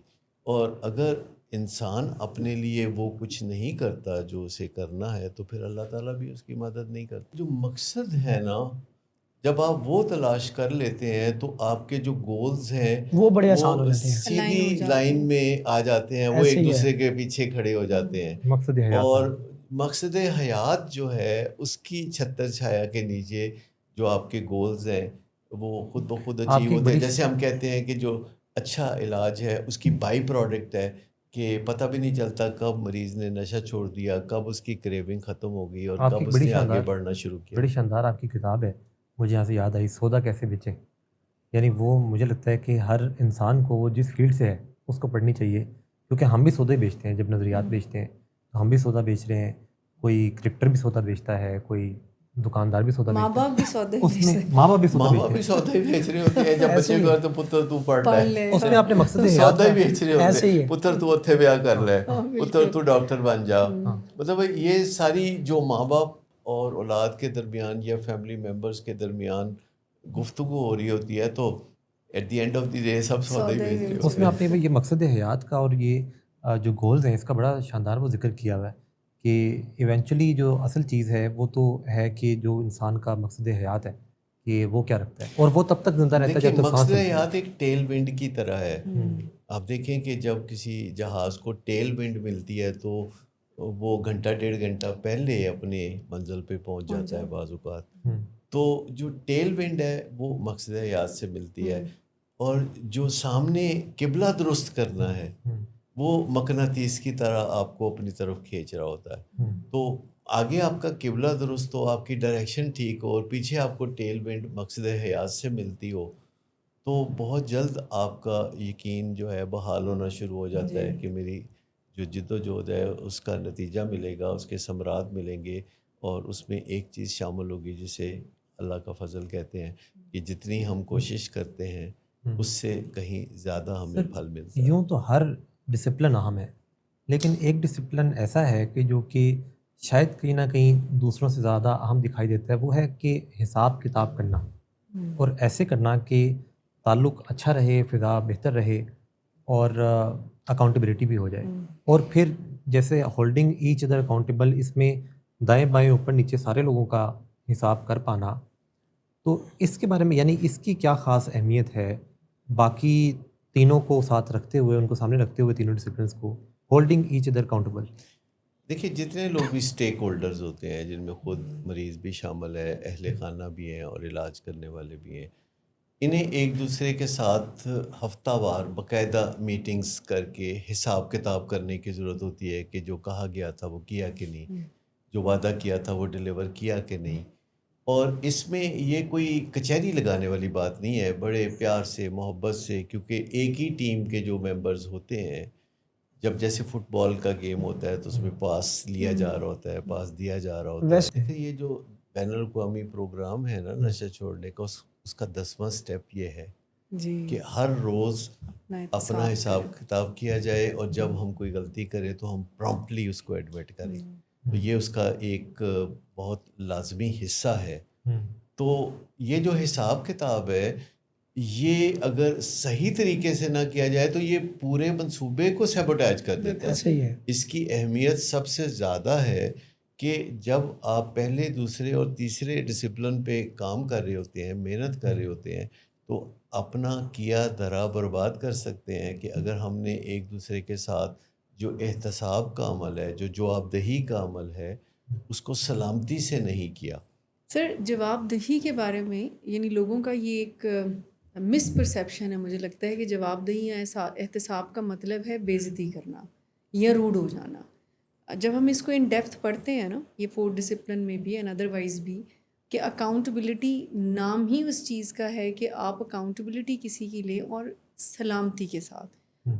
اور اگر انسان اپنے لیے وہ کچھ نہیں کرتا جو اسے کرنا ہے تو پھر اللہ تعالیٰ بھی اس کی مدد نہیں کرتا۔ جو مقصد ہے نا، جب آپ وہ تلاش کر لیتے ہیں تو آپ کے جو گولز ہیں وہ بڑے آسان ہو جاتے ہیں، سیدھی لائن میں آ جاتے ہیں، وہ ایک دوسرے کے پیچھے کھڑے ہو جاتے ہیں، مقصد حیات اور مقصد حیات جو ہے اس کی چھتر چھایا کے نیچے جو آپ کے گولز ہیں وہ خود بخود اچیو ہوتے ہیں۔ جیسے ہم کہتے ہیں کہ جو اچھا علاج ہے اس کی بائی پروڈکٹ ہے کہ پتہ بھی نہیں چلتا کب مریض نے نشہ چھوڑ دیا، کب اس کی کریونگ ختم ہو گئی اور کب اس نے آگے بڑھنا شروع کیا۔ بڑی شاندار آپ کی کتاب ہے، مجھے یہاں سے یاد آئی، سودا کیسے بیچے، یعنی وہ مجھے لگتا ہے کہ ہر انسان کو وہ جس فیلڈ سے ہے اس کو پڑھنی چاہیے، کیونکہ ہم بھی سودا بیچتے ہیں، جب نظریات بیچتے ہیں تو ہم بھی سودا بیچ رہے ہیں، کوئی کرکٹر بھی سودا بیچتا ہے، کوئی دکاندار بھی سودا بیچتا ہے، ماں باپ بھی سودا ماں باپ بھی سودا ہی بیچ رہے ہوتے ہیں، جب بچے کو تو پتر تو پڑھ لے، اس میں اپنے مقصد حیات سودا ہی بیچ رہے ہوتے ہیں، پتر تو اتھے بیاہ کر لے، پتر تو ڈاکٹر بن جا۔ مطلب یہ ساری جو ماں باپ اور اولاد کے درمیان یا فیملی ممبرز کے درمیان گفتگو ہو رہی ہوتی ہے تو at the end of the day سب سودا ہی بیچ رہے ہوتے ہیں۔ اس میں آپ نے یہ مقصد حیات کا اور یہ جو گولز ہیں اس کا بڑا شاندار وہ ذکر کیا ہوا ہے کہ ایونچولی جو اصل چیز ہے وہ تو ہے کہ جو انسان کا مقصد حیات ہے کہ وہ کیا رکھتا ہے، اور وہ تب تک زندہ رہتا ہے جب تک سانس مقصد حیات ایک ٹیل ونڈ کی طرح ہے۔ آپ دیکھیں کہ جب کسی جہاز کو ٹیل ونڈ ملتی ہے تو وہ گھنٹہ 1.5 گھنٹہ پہلے اپنے منزل پہ پہنچ جاتا ہے بعض اوقات۔ تو جو ٹیل ونڈ ہے وہ مقصد حیات سے ملتی ہے، اور جو سامنے قبلہ درست کرنا ہے وہ مقناطیس کی طرح آپ کو اپنی طرف کھینچ رہا ہوتا ہے۔ تو آگے آپ کا قبلہ درست ہو، آپ کی ڈائریکشن ٹھیک ہو، اور پیچھے آپ کو ٹیل ونڈ مقصد حیات سے ملتی ہو تو بہت جلد آپ کا یقین جو ہے بحال ہونا شروع ہو جاتا ہے کہ میری جو جد و جہد ہے اس کا نتیجہ ملے گا، اس کے ثمرات ملیں گے، اور اس میں ایک چیز شامل ہوگی جسے اللہ کا فضل کہتے ہیں کہ جتنی ہم کوشش کرتے ہیں اس سے کہیں زیادہ ہمیں پھل ملتا ہے۔ یوں تو ہر ڈسپلن اہم ہے، لیکن ایک ڈسپلن ایسا ہے کہ جو کہ شاید کہیں نہ کہیں دوسروں سے زیادہ اہم دکھائی دیتا ہے، وہ ہے کہ حساب کتاب کرنا، اور ایسے کرنا کہ تعلق اچھا رہے، فضا بہتر رہے، اور اکاؤنٹیبلٹی بھی ہو جائے، اور پھر جیسے ہولڈنگ ایچ ادر اکاؤنٹیبل، اس میں دائیں بائیں اوپر نیچے سارے لوگوں کا حساب کر پانا، تو اس کے بارے میں یعنی اس کی کیا خاص اہمیت ہے باقی تینوں کو ساتھ رکھتے ہوئے، ان کو سامنے رکھتے ہوئے، تینوں ڈسپلنس کو، ہولڈنگ ایچ ادر اکاؤنٹیبل؟ دیکھیے جتنے لوگ بھی اسٹیک ہولڈرز ہوتے ہیں جن میں خود مریض بھی شامل ہے، اہل خانہ بھی ہیں اور علاج کرنے والے بھی ہیں، انہیں ایک دوسرے کے ساتھ ہفتہ وار باقاعدہ میٹنگز کر کے حساب کتاب کرنے کی ضرورت ہوتی ہے کہ جو کہا گیا تھا وہ کیا کہ نہیں، جو وعدہ کیا تھا وہ ڈیلیور کیا کہ نہیں۔ اور اس میں یہ کوئی کچہری لگانے والی بات نہیں ہے، بڑے پیار سے محبت سے، کیونکہ ایک ہی ٹیم کے جو ممبرز ہوتے ہیں، جب جیسے فٹ بال کا گیم ہوتا ہے تو اس میں پاس لیا جا رہا ہوتا ہے، پاس دیا جا رہا ہوتا ہے۔ دیکھیں یہ جو بین الاقوامی پروگرام ہے نا نشہ چھوڑنے کا، اس کا 10واں سٹیپ یہ ہے کہ ہر روز اپنا حساب کتاب کیا جائے، اور جب ہم کوئی غلطی کریں تو ہم پرومپٹلی اس کو ایڈمٹ کریں، تو یہ اس کا ایک بہت لازمی حصہ ہے۔ تو یہ جو حساب کتاب ہے یہ اگر صحیح طریقے سے نہ کیا جائے تو یہ پورے منصوبے کو سیبوٹیج کر دیتا ہے۔ اس کی اہمیت سب سے زیادہ ہے کہ جب آپ پہلے دوسرے اور تیسرے ڈسپلن پہ کام کر رہے ہوتے ہیں، محنت کر رہے ہوتے ہیں، تو اپنا کیا درا برباد کر سکتے ہیں کہ اگر ہم نے ایک دوسرے کے ساتھ جو احتساب کا عمل ہے، جو جواب دہی کا عمل ہے، اس کو سلامتی سے نہیں کیا۔ سر جواب دہی کے بارے میں یعنی لوگوں کا یہ ایک مس پرسیپشن ہے، مجھے لگتا ہے کہ جواب دہی یا احتساب کا مطلب ہے بے عزتی کرنا یا روڈ ہو جانا۔ جب ہم اس کو ان ڈیپتھ پڑھتے ہیں نا، یہ 4 ڈسپلن میں بھی اینڈ ادروائز بھی، کہ اکاؤنٹیبلٹی نام ہی اس چیز کا ہے کہ آپ اکاؤنٹیبلٹی کسی کی لیں اور سلامتی کے ساتھ،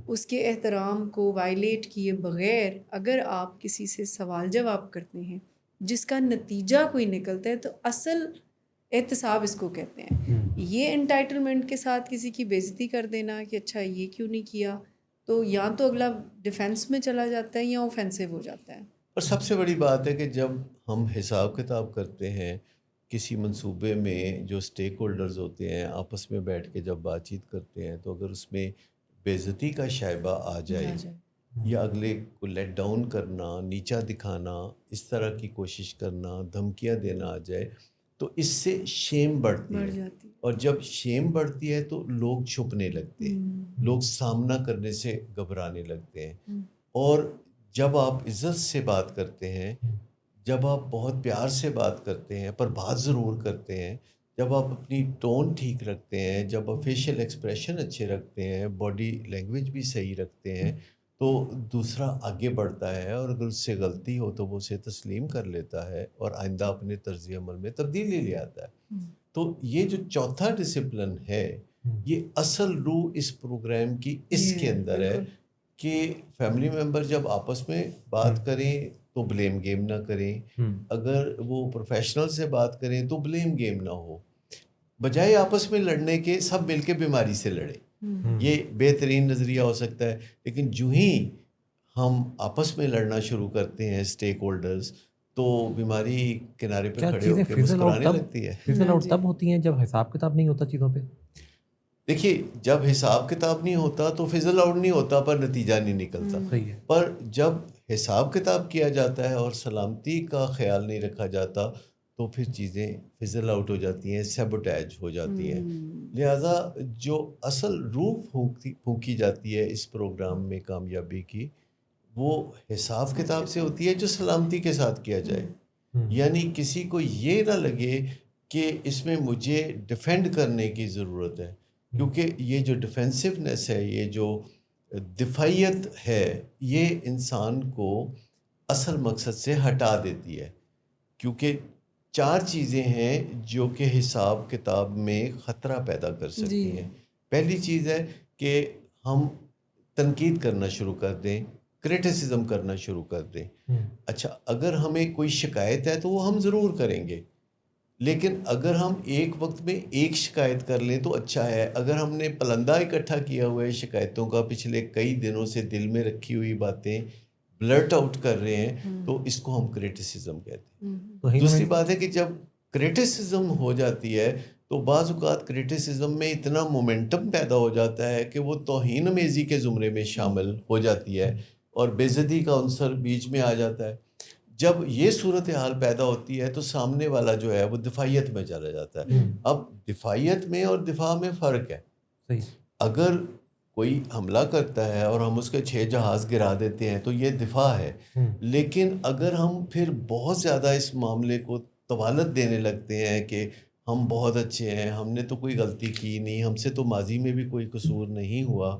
اس کے احترام کو وائلیٹ کیے بغیر اگر آپ کسی سے سوال جواب کرتے ہیں جس کا نتیجہ کوئی نکلتا ہے تو اصل احتساب اس کو کہتے ہیں۔ یہ انٹائٹلمنٹ کے ساتھ کسی کی بے عزتی کر دینا کہ اچھا یہ کیوں نہیں کیا، تو یا تو اگلا ڈیفینس میں چلا جاتا ہے یا اوفینسو ہو جاتا ہے۔ اور سب سے بڑی بات ہے کہ جب ہم حساب کتاب کرتے ہیں کسی منصوبے میں، جو سٹیک ہولڈرز ہوتے ہیں آپس میں بیٹھ کے جب بات چیت کرتے ہیں، تو اگر اس میں بے عزتی کا شائبہ آ جائے یا اگلے کو لیٹ ڈاؤن کرنا، نیچا دکھانا، اس طرح کی کوشش کرنا، دھمکیاں دینا آ جائے، تو اس سے شیم بڑھتی ہے، اور جب شیم بڑھتی ہے تو لوگ چھپنے لگتے ہیں، لوگ سامنا کرنے سے گھبرانے لگتے ہیں۔ اور جب آپ عزت سے بات کرتے ہیں، جب آپ بہت پیار سے بات کرتے ہیں پر بات ضرور کرتے ہیں، جب آپ اپنی ٹون ٹھیک رکھتے ہیں، جب آپ فیشل ایکسپریشن اچھے رکھتے ہیں، باڈی لینگویج بھی صحیح رکھتے ہیں، تو دوسرا آگے بڑھتا ہے، اور اگر اس سے غلطی ہو تو وہ اسے تسلیم کر لیتا ہے اور آئندہ اپنے طرز عمل میں تبدیلی لے آتا ہے۔ تو یہ جو چوتھا ڈسپلن ہے، یہ اصل روح اس پروگرام کی اس کے اندر ہے کہ فیملی ممبر جب آپس میں بات کریں تو بلیم گیم نہ کریں، اگر وہ پروفیشنل سے بات کریں تو بلیم گیم نہ ہو، بجائے آپس میں لڑنے کے سب مل کے بیماری سے لڑیں۔ یہ بہترین نظریہ ہو سکتا ہے، لیکن جو ہی ہم آپس میں لڑنا شروع کرتے ہیں اسٹیک ہولڈرز، تو بیماری کنارے پہ کھڑے ہو کے مسکرانے لگتی ہے۔ فزل آؤٹ تب ہوتی ہیں جب حساب کتاب نہیں ہوتا چیزوں پہ۔ دیکھیے، جب حساب کتاب نہیں ہوتا تو فزل آؤٹ نہیں ہوتا، پر نتیجہ نہیں نکلتا۔ پر جب حساب کتاب کیا جاتا ہے اور سلامتی کا خیال نہیں رکھا جاتا تو پھر چیزیں فزل آؤٹ ہو جاتی ہیں، سیبوٹیج ہو جاتی ہیں۔ لہٰذا جو اصل روح پھونکی جاتی ہے اس پروگرام میں کامیابی کی، وہ حساب کتاب سے ہوتی ہے جو سلامتی کے ساتھ کیا جائے۔ یعنی کسی کو یہ نہ لگے کہ اس میں مجھے ڈیفینڈ کرنے کی ضرورت ہے، کیونکہ یہ جو ڈیفینسونیس ہے، یہ جو دفاعیت ہے، یہ انسان کو اصل مقصد سے ہٹا دیتی ہے۔ کیونکہ 4 چیزیں ہیں جو کہ حساب کتاب میں خطرہ پیدا کر سکتی ہیں۔ پہلی چیز ہے کہ ہم تنقید کرنا شروع کر دیں، کریٹیسزم کرنا شروع کر دیں۔ اچھا، اگر ہمیں کوئی شکایت ہے تو وہ ہم ضرور کریں گے، لیکن اگر ہم ایک وقت میں ایک شکایت کر لیں تو اچھا ہے۔ اگر ہم نے پلندہ اکٹھا کیا ہوا ہے شکایتوں کا، پچھلے کئی دنوں سے دل میں رکھی ہوئی باتیں بلرٹ آؤٹ کر رہے ہیں، تو اس کو ہم کریٹیسزم کہتے ہیں۔ دوسری بات ہے کہ جب کریٹیسزم ہو جاتی ہے تو بعض اوقات کریٹیسزم میں اتنا مومنٹم پیدا ہو جاتا ہے کہ وہ توہین آمیزی کے زمرے میں شامل ہو جاتی ہے اور بے عزتی کا عنصر بیچ میں آ جاتا ہے۔ جب یہ صورتحال پیدا ہوتی ہے تو سامنے والا جو ہے وہ دفاعیت میں چلا جاتا ہے۔ اب دفاعیت میں اور دفاع میں فرق ہے۔ اگر کوئی حملہ کرتا ہے اور ہم اس کے 6 جہاز گرا دیتے ہیں تو یہ دفاع ہے، لیکن اگر ہم پھر بہت زیادہ اس معاملے کو طوالت دینے لگتے ہیں کہ ہم بہت اچھے ہیں، ہم نے تو کوئی غلطی کی نہیں، ہم سے تو ماضی میں بھی کوئی قصور نہیں ہوا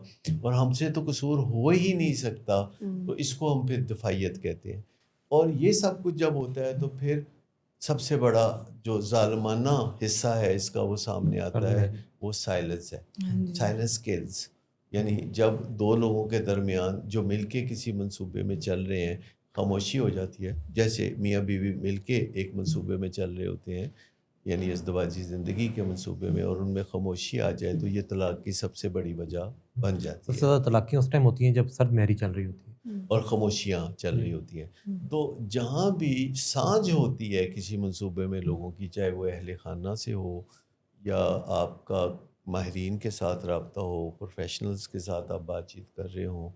اور ہم سے تو قصور ہو ہی نہیں سکتا، تو اس کو ہم پھر دفاعیت کہتے ہیں۔ اور یہ سب کچھ جب ہوتا ہے تو پھر سب سے بڑا جو ظالمانہ حصہ ہے اس کا وہ سامنے آتا ہے، وہ سائلنس ہے، سائلنس کلز۔ یعنی جب 2 لوگوں کے درمیان جو مل کے کسی منصوبے میں چل رہے ہیں خاموشی ہو جاتی ہے، جیسے میاں بیوی مل کے ایک منصوبے میں چل رہے ہوتے ہیں، یعنی ازدواجی زندگی کے منصوبے میں، اور ان میں خاموشی آ جائے تو یہ طلاق کی سب سے بڑی وجہ بن جاتی ہے۔ سب سے زیادہ طلاقیں اس ٹائم ہوتی ہیں جب سرد مہری چل رہی ہوتی ہے اور خاموشیاں چل رہی ہوتی ہیں۔ تو جہاں بھی سانجھ ہوتی ہے کسی منصوبے میں لوگوں کی، چاہے وہ اہل خانہ سے ہو یا آپ کا ماہرین کے ساتھ رابطہ ہو، پروفیشنلز کے ساتھ آپ بات چیت کر رہے ہوں،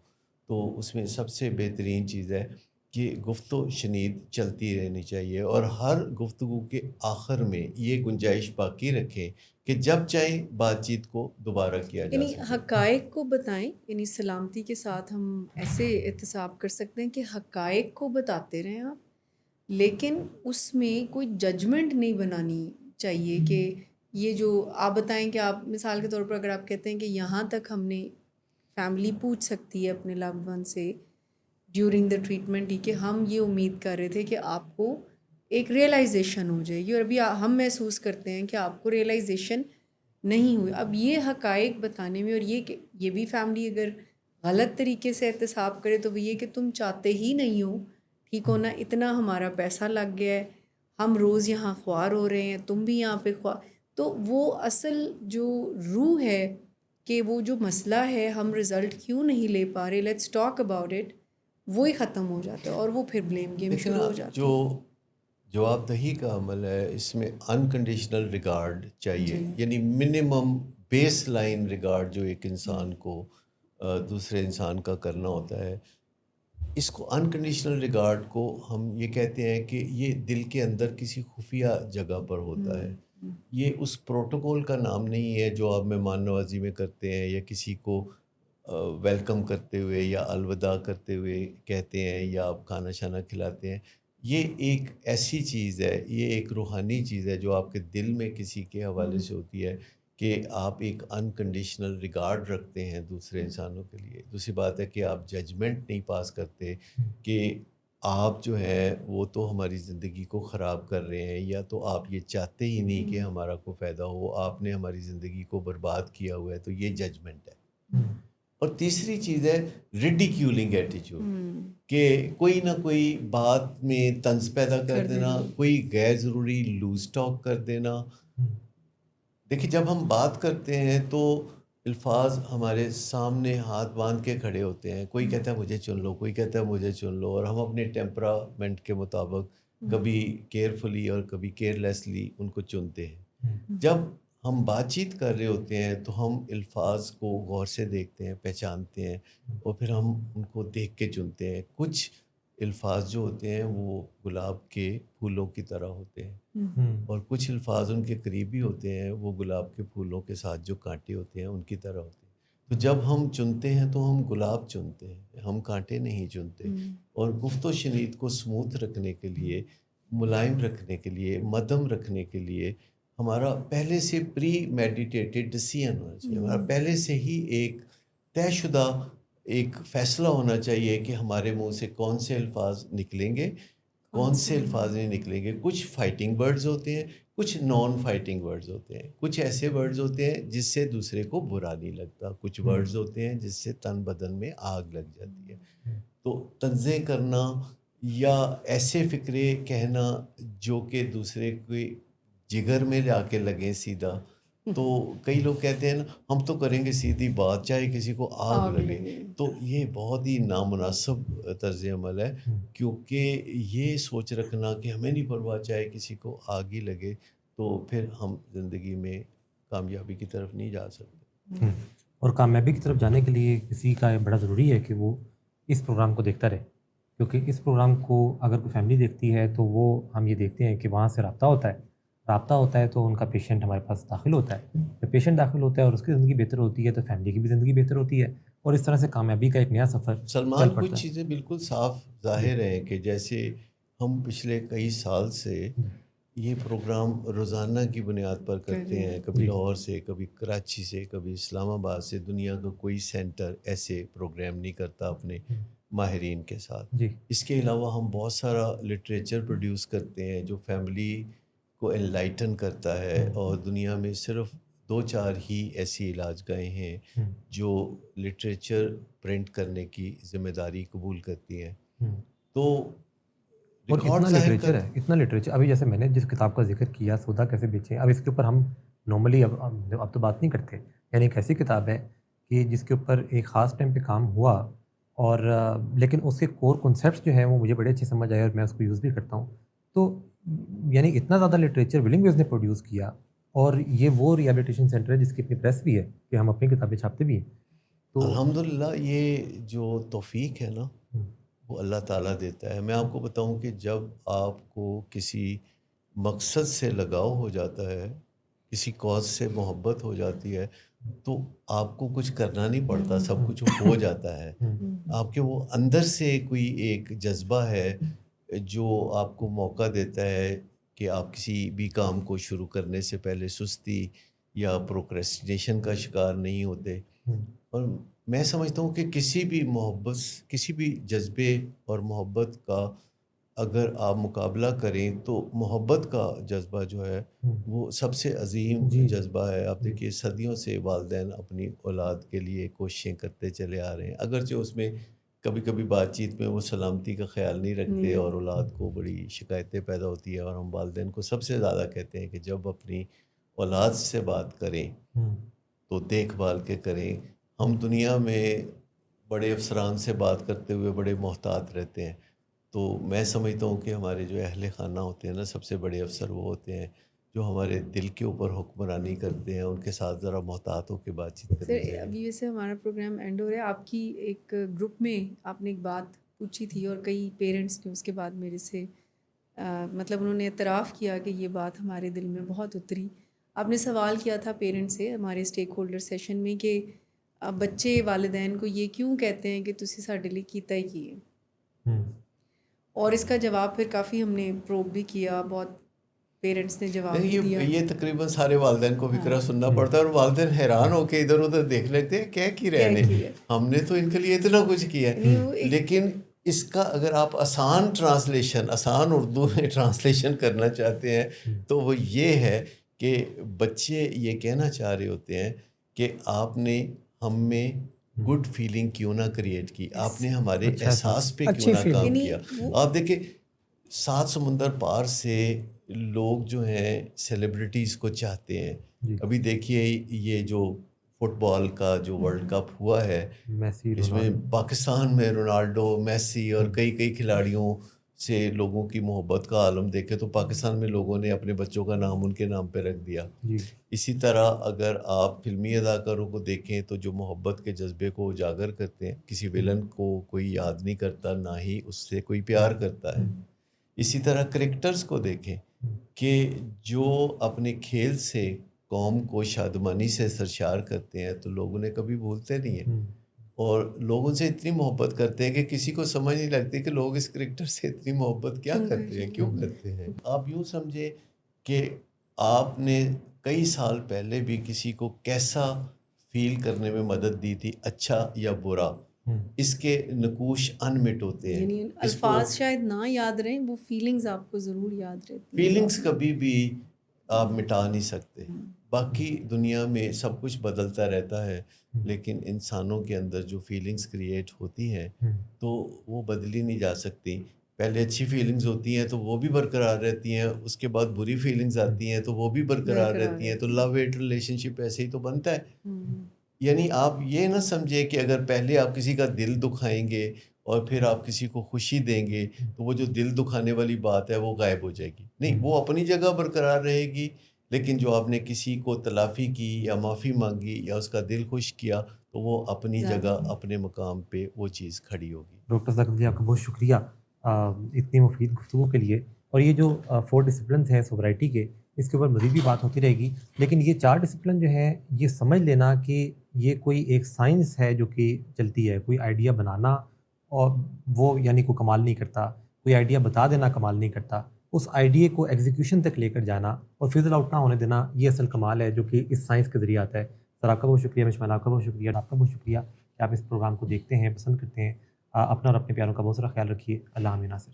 تو اس میں سب سے بہترین چیز ہے کہ گفتگو شنید چلتی رہنی چاہیے، اور ہر گفتگو کے آخر میں یہ گنجائش باقی رکھیں کہ جب چاہیں بات چیت کو دوبارہ کیا جا یعنی سکے۔ حقائق کو بتائیں، یعنی سلامتی کے ساتھ ہم ایسے احتساب کر سکتے ہیں کہ حقائق کو بتاتے رہیں آپ، لیکن اس میں کوئی ججمنٹ نہیں بنانی چاہیے کہ یہ جو آپ بتائیں کہ آپ مثال کے طور پر اگر آپ کہتے ہیں کہ یہاں تک ہم نے فیملی پوچھ سکتی ہے اپنے لوڈ ون سے ڈیورنگ دا ٹریٹمنٹ کہ ہم یہ امید کر رہے تھے کہ آپ کو ایک ریئلائزیشن ہو جائے گی، اور ابھی ہم محسوس کرتے ہیں کہ آپ کو ریئلائزیشن نہیں ہوئی۔ اب یہ حقائق بتانے میں، اور یہ بھی فیملی اگر غلط طریقے سے احتساب کرے تو وہ یہ کہ تم چاہتے ہی نہیں ہو ٹھیک ہونا، اتنا ہمارا پیسہ لگ گیا ہے، ہم روز یہاں خوار ہو رہے ہیں، تم بھی یہاں پہ خوار، تو وہ اصل جو روح ہے کہ وہ جو مسئلہ ہے ہم رزلٹ کیوں نہیں لے پا رہے، لیٹس ٹاک اباؤٹ اٹ، وہی ختم ہو جاتا ہے، اور وہ پھر بلیم گیم لیکن شروع ہو جاتی ہے۔ جو جواب دہی کا عمل ہے اس میں انکنڈیشنل ریگارڈ چاہیے، یعنی منیمم بیس لائن ریگارڈ جو ایک انسان کو دوسرے انسان کا کرنا ہوتا ہے، اس کو انکنڈیشنل ریگارڈ کو ہم یہ کہتے ہیں کہ یہ دل کے اندر کسی خفیہ جگہ پر ہوتا ہے، یہ اس پروٹوکول کا نام نہیں ہے جو آپ مہمان نوازی میں کرتے ہیں یا کسی کو ویلکم کرتے ہوئے یا الوداع کرتے ہوئے کہتے ہیں یا آپ کھانا شانا کھلاتے ہیں۔ یہ ایک ایسی چیز ہے، یہ ایک روحانی چیز ہے جو آپ کے دل میں کسی کے حوالے سے ہوتی ہے کہ آپ ایک انکنڈیشنل ریگارڈ رکھتے ہیں دوسرے انسانوں کے لیے۔ دوسری بات ہے کہ آپ ججمنٹ نہیں پاس کرتے کہ آپ جو ہے وہ تو ہماری زندگی کو خراب کر رہے ہیں، یا تو آپ یہ چاہتے ہی نہیں کہ ہمارا کوئی فائدہ ہو، آپ نے ہماری زندگی کو برباد کیا ہوا ہے، تو یہ ججمنٹ ہے۔ اور تیسری چیز ہے ریڈیکیولنگ ایٹیچیوڈ، کہ کوئی نہ کوئی بات میں طنز پیدا کر دینا، کوئی غیر ضروری لوز ٹاک کر دینا۔ دیکھیں جب ہم بات کرتے ہیں تو الفاظ ہمارے سامنے ہاتھ باندھ کے کھڑے ہوتے ہیں، کوئی کہتا ہے مجھے چن لو، کوئی کہتا ہے مجھے چن لو، اور ہم اپنے ٹیمپرامنٹ کے مطابق کبھی کیئرفلی اور کبھی کیئرلیسلی ان کو چنتے ہیں۔ جب ہم بات چیت کر رہے ہوتے ہیں تو ہم الفاظ کو غور سے دیکھتے ہیں، پہچانتے ہیں، اور پھر ہم ان کو دیکھ کے چنتے ہیں۔ کچھ الفاظ جو ہوتے ہیں وہ گلاب کے پھولوں کی طرح ہوتے ہیں، اور کچھ الفاظ ان کے قریبی ہوتے ہیں، وہ گلاب کے پھولوں کے ساتھ جو کانٹے ہوتے ہیں ان کی طرح ہوتے ہیں۔ تو جب ہم چنتے ہیں تو ہم گلاب چنتے ہیں، ہم کانٹے نہیں چنتے۔ اور گفت و شنید کو سموتھ رکھنے کے لیے، ملائم رکھنے کے لیے، مدھم رکھنے کے لیے ہمارا پہلے سے پری میڈیٹیٹڈ ڈیسیژن ہونا چاہیے، ہمارا پہلے سے ہی ایک طے شدہ ایک فیصلہ ہونا چاہیے کہ ہمارے منہ سے کون سے الفاظ نکلیں گے، کون سے الفاظ نہیں نکلیں گے۔ کچھ فائٹنگ ورڈز ہوتے ہیں، کچھ نان فائٹنگ ورڈز ہوتے ہیں، کچھ ایسے ورڈز ہوتے ہیں جس سے دوسرے کو برا نہیں لگتا، کچھ ورڈز ہوتے ہیں جس سے تن بدن میں آگ لگ جاتی ہے۔ تو طنزیں کرنا یا ایسے فکرے کہنا جو کہ دوسرے کے جگر میں جا کے لگیں سیدھا، تو کئی لوگ کہتے ہیں نا ہم تو کریں گے سیدھی بات چاہے کسی کو آگ لگے، تو یہ بہت ہی نامناسب طرز عمل ہے، کیونکہ یہ سوچ رکھنا کہ ہمیں نہیں پرواہ چاہے کسی کو آگ ہی لگے، تو پھر ہم زندگی میں کامیابی کی طرف نہیں جا سکتے۔ اور کامیابی کی طرف جانے کے لیے کسی کا بڑا ضروری ہے کہ وہ اس پروگرام کو دیکھتا رہے، کیونکہ اس پروگرام کو اگر کوئی فیملی دیکھتی ہے تو وہ ہم یہ دیکھتے ہیں کہ وہاں سے رابطہ ہوتا ہے تو ان کا پیشنٹ ہمارے پاس داخل ہوتا ہے، جب پیشنٹ داخل ہوتا ہے اور اس کی زندگی بہتر ہوتی ہے تو فیملی کی بھی زندگی بہتر ہوتی ہے، اور اس طرح سے کامیابی کا ایک نیا سفر سلمان، کچھ چیزیں بالکل صاف ظاہر ہیں کہ جیسے ہم پچھلے کئی سال سے یہ پروگرام روزانہ کی بنیاد پر کرتے ہیں، کبھی لاہور سے، کبھی کراچی سے، کبھی اسلام آباد سے، دنیا کا کوئی سینٹر ایسے پروگرام نہیں کرتا اپنے ماہرین کے ساتھ۔ اس کے علاوہ ہم بہت سارا لٹریچر پروڈیوس کرتے ہیں جو فیملی کو انلائٹن کرتا ہے، اور دنیا میں صرف 2-4 ہی ایسی علاج گاہیں ہیں جو لٹریچر پرنٹ کرنے کی ذمہ داری قبول کرتی ہیں۔ تو اور اتنا لٹریچر ابھی جیسے میں نے جس کتاب کا ذکر کیا سودا کیسے بیچیں، اب اس کے اوپر ہم نارملی اب تو بات نہیں کرتے، یعنی ایک ایسی کتاب ہے کہ جس کے اوپر ایک خاص ٹائم پہ کام ہوا، اور لیکن اس کے کور کنسیپٹس جو ہیں وہ مجھے بڑے اچھے سمجھ آئے اور میں اس کو یوز بھی کرتا ہوں۔ تو یعنی اتنا زیادہ لٹریچر ولنگ ویز نے پروڈیوس کیا، اور یہ وہ ریہیبلیٹیشن سینٹر ہے جس کی اپنی پریس بھی ہے کہ ہم اپنی کتابیں چھاپتے بھی ہیں۔ تو الحمدللہ یہ جو توفیق ہے نا، وہ اللہ تعالیٰ دیتا ہے. میں آپ کو بتاؤں کہ جب آپ کو کسی مقصد سے لگاؤ ہو جاتا ہے, کسی کاز سے محبت ہو جاتی ہے, تو آپ کو کچھ کرنا نہیں پڑتا, سب کچھ ہو جاتا ہے. آپ کے وہ اندر سے کوئی ایک جذبہ ہے جو آپ کو موقع دیتا ہے کہ آپ کسی بھی کام کو شروع کرنے سے پہلے سستی یا پروکریسٹینیشن کا شکار نہیں ہوتے. اور میں سمجھتا ہوں کہ کسی بھی محبت, کسی بھی جذبے اور محبت کا اگر آپ مقابلہ کریں تو محبت کا جذبہ جو ہے وہ سب سے عظیم جذبہ ہے. آپ دیکھیے صدیوں سے والدین اپنی اولاد کے لیے کوششیں کرتے چلے آ رہے ہیں, اگرچہ اس میں کبھی کبھی بات چیت میں وہ سلامتی کا خیال نہیں رکھتے اور اولاد کو بڑی شکایتیں پیدا ہوتی ہیں. اور ہم والدین کو سب سے زیادہ کہتے ہیں کہ جب اپنی اولاد سے بات کریں تو دیکھ بھال کے کریں. ہم دنیا میں بڑے افسران سے بات کرتے ہوئے بڑے محتاط رہتے ہیں, تو میں سمجھتا ہوں کہ ہمارے جو اہل خانہ ہوتے ہیں نا, سب سے بڑے افسر وہ ہوتے ہیں جو ہمارے دل کے اوپر حکمرانی کرتے ہیں. ان کے ساتھ ذرا محتاط ہو کے بات چیت کرنی سر چاہیے. ابھی ویسے ہمارا پروگرام اینڈ ہو رہا ہے, آپ کی ایک گروپ میں آپ نے ایک بات پوچھی تھی اور کئی پیرنٹس نے اس کے بعد میرے سے مطلب انہوں نے اعتراف کیا کہ یہ بات ہمارے دل میں بہت اتری. آپ نے سوال کیا تھا پیرنٹ سے ہمارے اسٹیک ہولڈر سیشن میں کہ بچے والدین کو یہ کیوں کہتے ہیں کہ تسی ساڈے لیے کیتا ہی کیے, اور اس کا جواب پھر کافی ہم نے پروب بھی کیا, بہت پیرنٹس نے جواب بھی دیا. یہ تقریباً سارے والدین کو فکرہ سننا پڑتا ہے, اور والدین حیران ہو کے ادھر ادھر دیکھ لیتے ہیں کیا کی رہے ہیں, ہم نے تو ان کے لیے اتنا کچھ کیا ہے. لیکن اس کا اگر آپ آسان ٹرانسلیشن, آسان اردو میں ٹرانسلیشن کرنا چاہتے ہیں تو وہ یہ ہے کہ بچے یہ کہنا چاہ رہے ہوتے ہیں کہ آپ نے ہم میں گڈ فیلنگ کیوں نہ کریٹ کی, آپ نے ہمارے احساس پہ کیوں نہ کام کیا. آپ دیکھیں 7 سمندر پار سے لوگ جو ہیں سیلیبریٹیز کو چاہتے ہیں. ابھی دیکھیے یہ جو فٹ بال کا جو ورلڈ کپ ہوا ہے, اس میں پاکستان میں رونالڈو, میسی اور کئی کھلاڑیوں سے لوگوں کی محبت کا عالم دیکھے تو پاکستان میں لوگوں نے اپنے بچوں کا نام ان کے نام پہ رکھ دیا. اسی طرح اگر آپ فلمی اداکاروں کو دیکھیں تو جو محبت کے جذبے کو اجاگر کرتے ہیں, کسی ویلن کو کوئی یاد نہیں کرتا, نہ ہی اس سے کوئی پیار کرتا ہے. اسی طرح کرکٹرز کو دیکھیں کہ جو اپنے کھیل سے قوم کو شادمانی سے سرشار کرتے ہیں تو لوگ انہیں کبھی بھولتے نہیں ہیں, اور لوگ ان سے اتنی محبت کرتے ہیں کہ کسی کو سمجھ نہیں لگتی کہ لوگ اس کرکٹر سے اتنی محبت کیا کرتے ہیں, کیوں کرتے ہیں. آپ یوں سمجھے کہ آپ نے کئی سال پہلے بھی کسی کو کیسا فیل کرنے میں مدد دی تھی, اچھا یا برا, اس کے نقوش انمٹ ہوتے ہیں. یعنی الفاظ شاید نہ یاد رہیں, وہ فیلنگز آپ کو ضرور یاد رہتی ہیں. فیلنگز کبھی بھی آپ مٹا نہیں سکتے. باقی دنیا میں سب کچھ بدلتا رہتا ہے, لیکن انسانوں کے اندر جو فیلنگز کریٹ ہوتی ہیں تو وہ بدلی نہیں جا سکتی. پہلے اچھی فیلنگز ہوتی ہیں تو وہ بھی برقرار رہتی ہیں, اس کے بعد بری فیلنگز آتی ہیں تو وہ بھی برقرار رہتی ہیں. تو لو ہیٹ ریلیشن شپ ایسے ہی تو بنتا ہے. یعنی آپ یہ نہ سمجھے کہ اگر پہلے آپ کسی کا دل دکھائیں گے اور پھر آپ کسی کو خوشی دیں گے تو وہ جو دل دکھانے والی بات ہے وہ غائب ہو جائے گی. نہیں, وہ اپنی جگہ برقرار رہے گی, لیکن جو آپ نے کسی کو تلافی کی یا معافی مانگی یا اس کا دل خوش کیا تو وہ اپنی جگہ اپنے مقام پہ وہ چیز کھڑی ہوگی. ڈاکٹر ذاکر جی آپ کا بہت شکریہ اتنی مفید گفتگو کے لیے. اور یہ جو 4 ڈسپلنس ہیں سوبرائٹی کے, اس کے اوپر مزید بھی بات ہوتی رہے گی, لیکن یہ 4 ڈسپلن جو ہیں یہ سمجھ لینا کہ یہ کوئی ایک سائنس ہے جو کہ چلتی ہے. کوئی آئیڈیا بنانا اور وہ یعنی کوئی کمال نہیں کرتا, کوئی آئیڈیا بتا دینا کمال نہیں کرتا, اس آئیڈیا کو ایگزیکیوشن تک لے کر جانا اور فضل آؤٹ نہ ہونے دینا, یہ اصل کمال ہے جو کہ اس سائنس کے ذریعے آتا ہے. سر آپ کا بہت شکریہ, مشمل آپ کا بہت شکریہ, آپ کا بہت شکریہ کہ آپ اس پروگرام کو دیکھتے ہیں, پسند کرتے ہیں. اپنا اور اپنے پیاروں کا بہت سارا خیال رکھیے. اللہ امین. ناصر.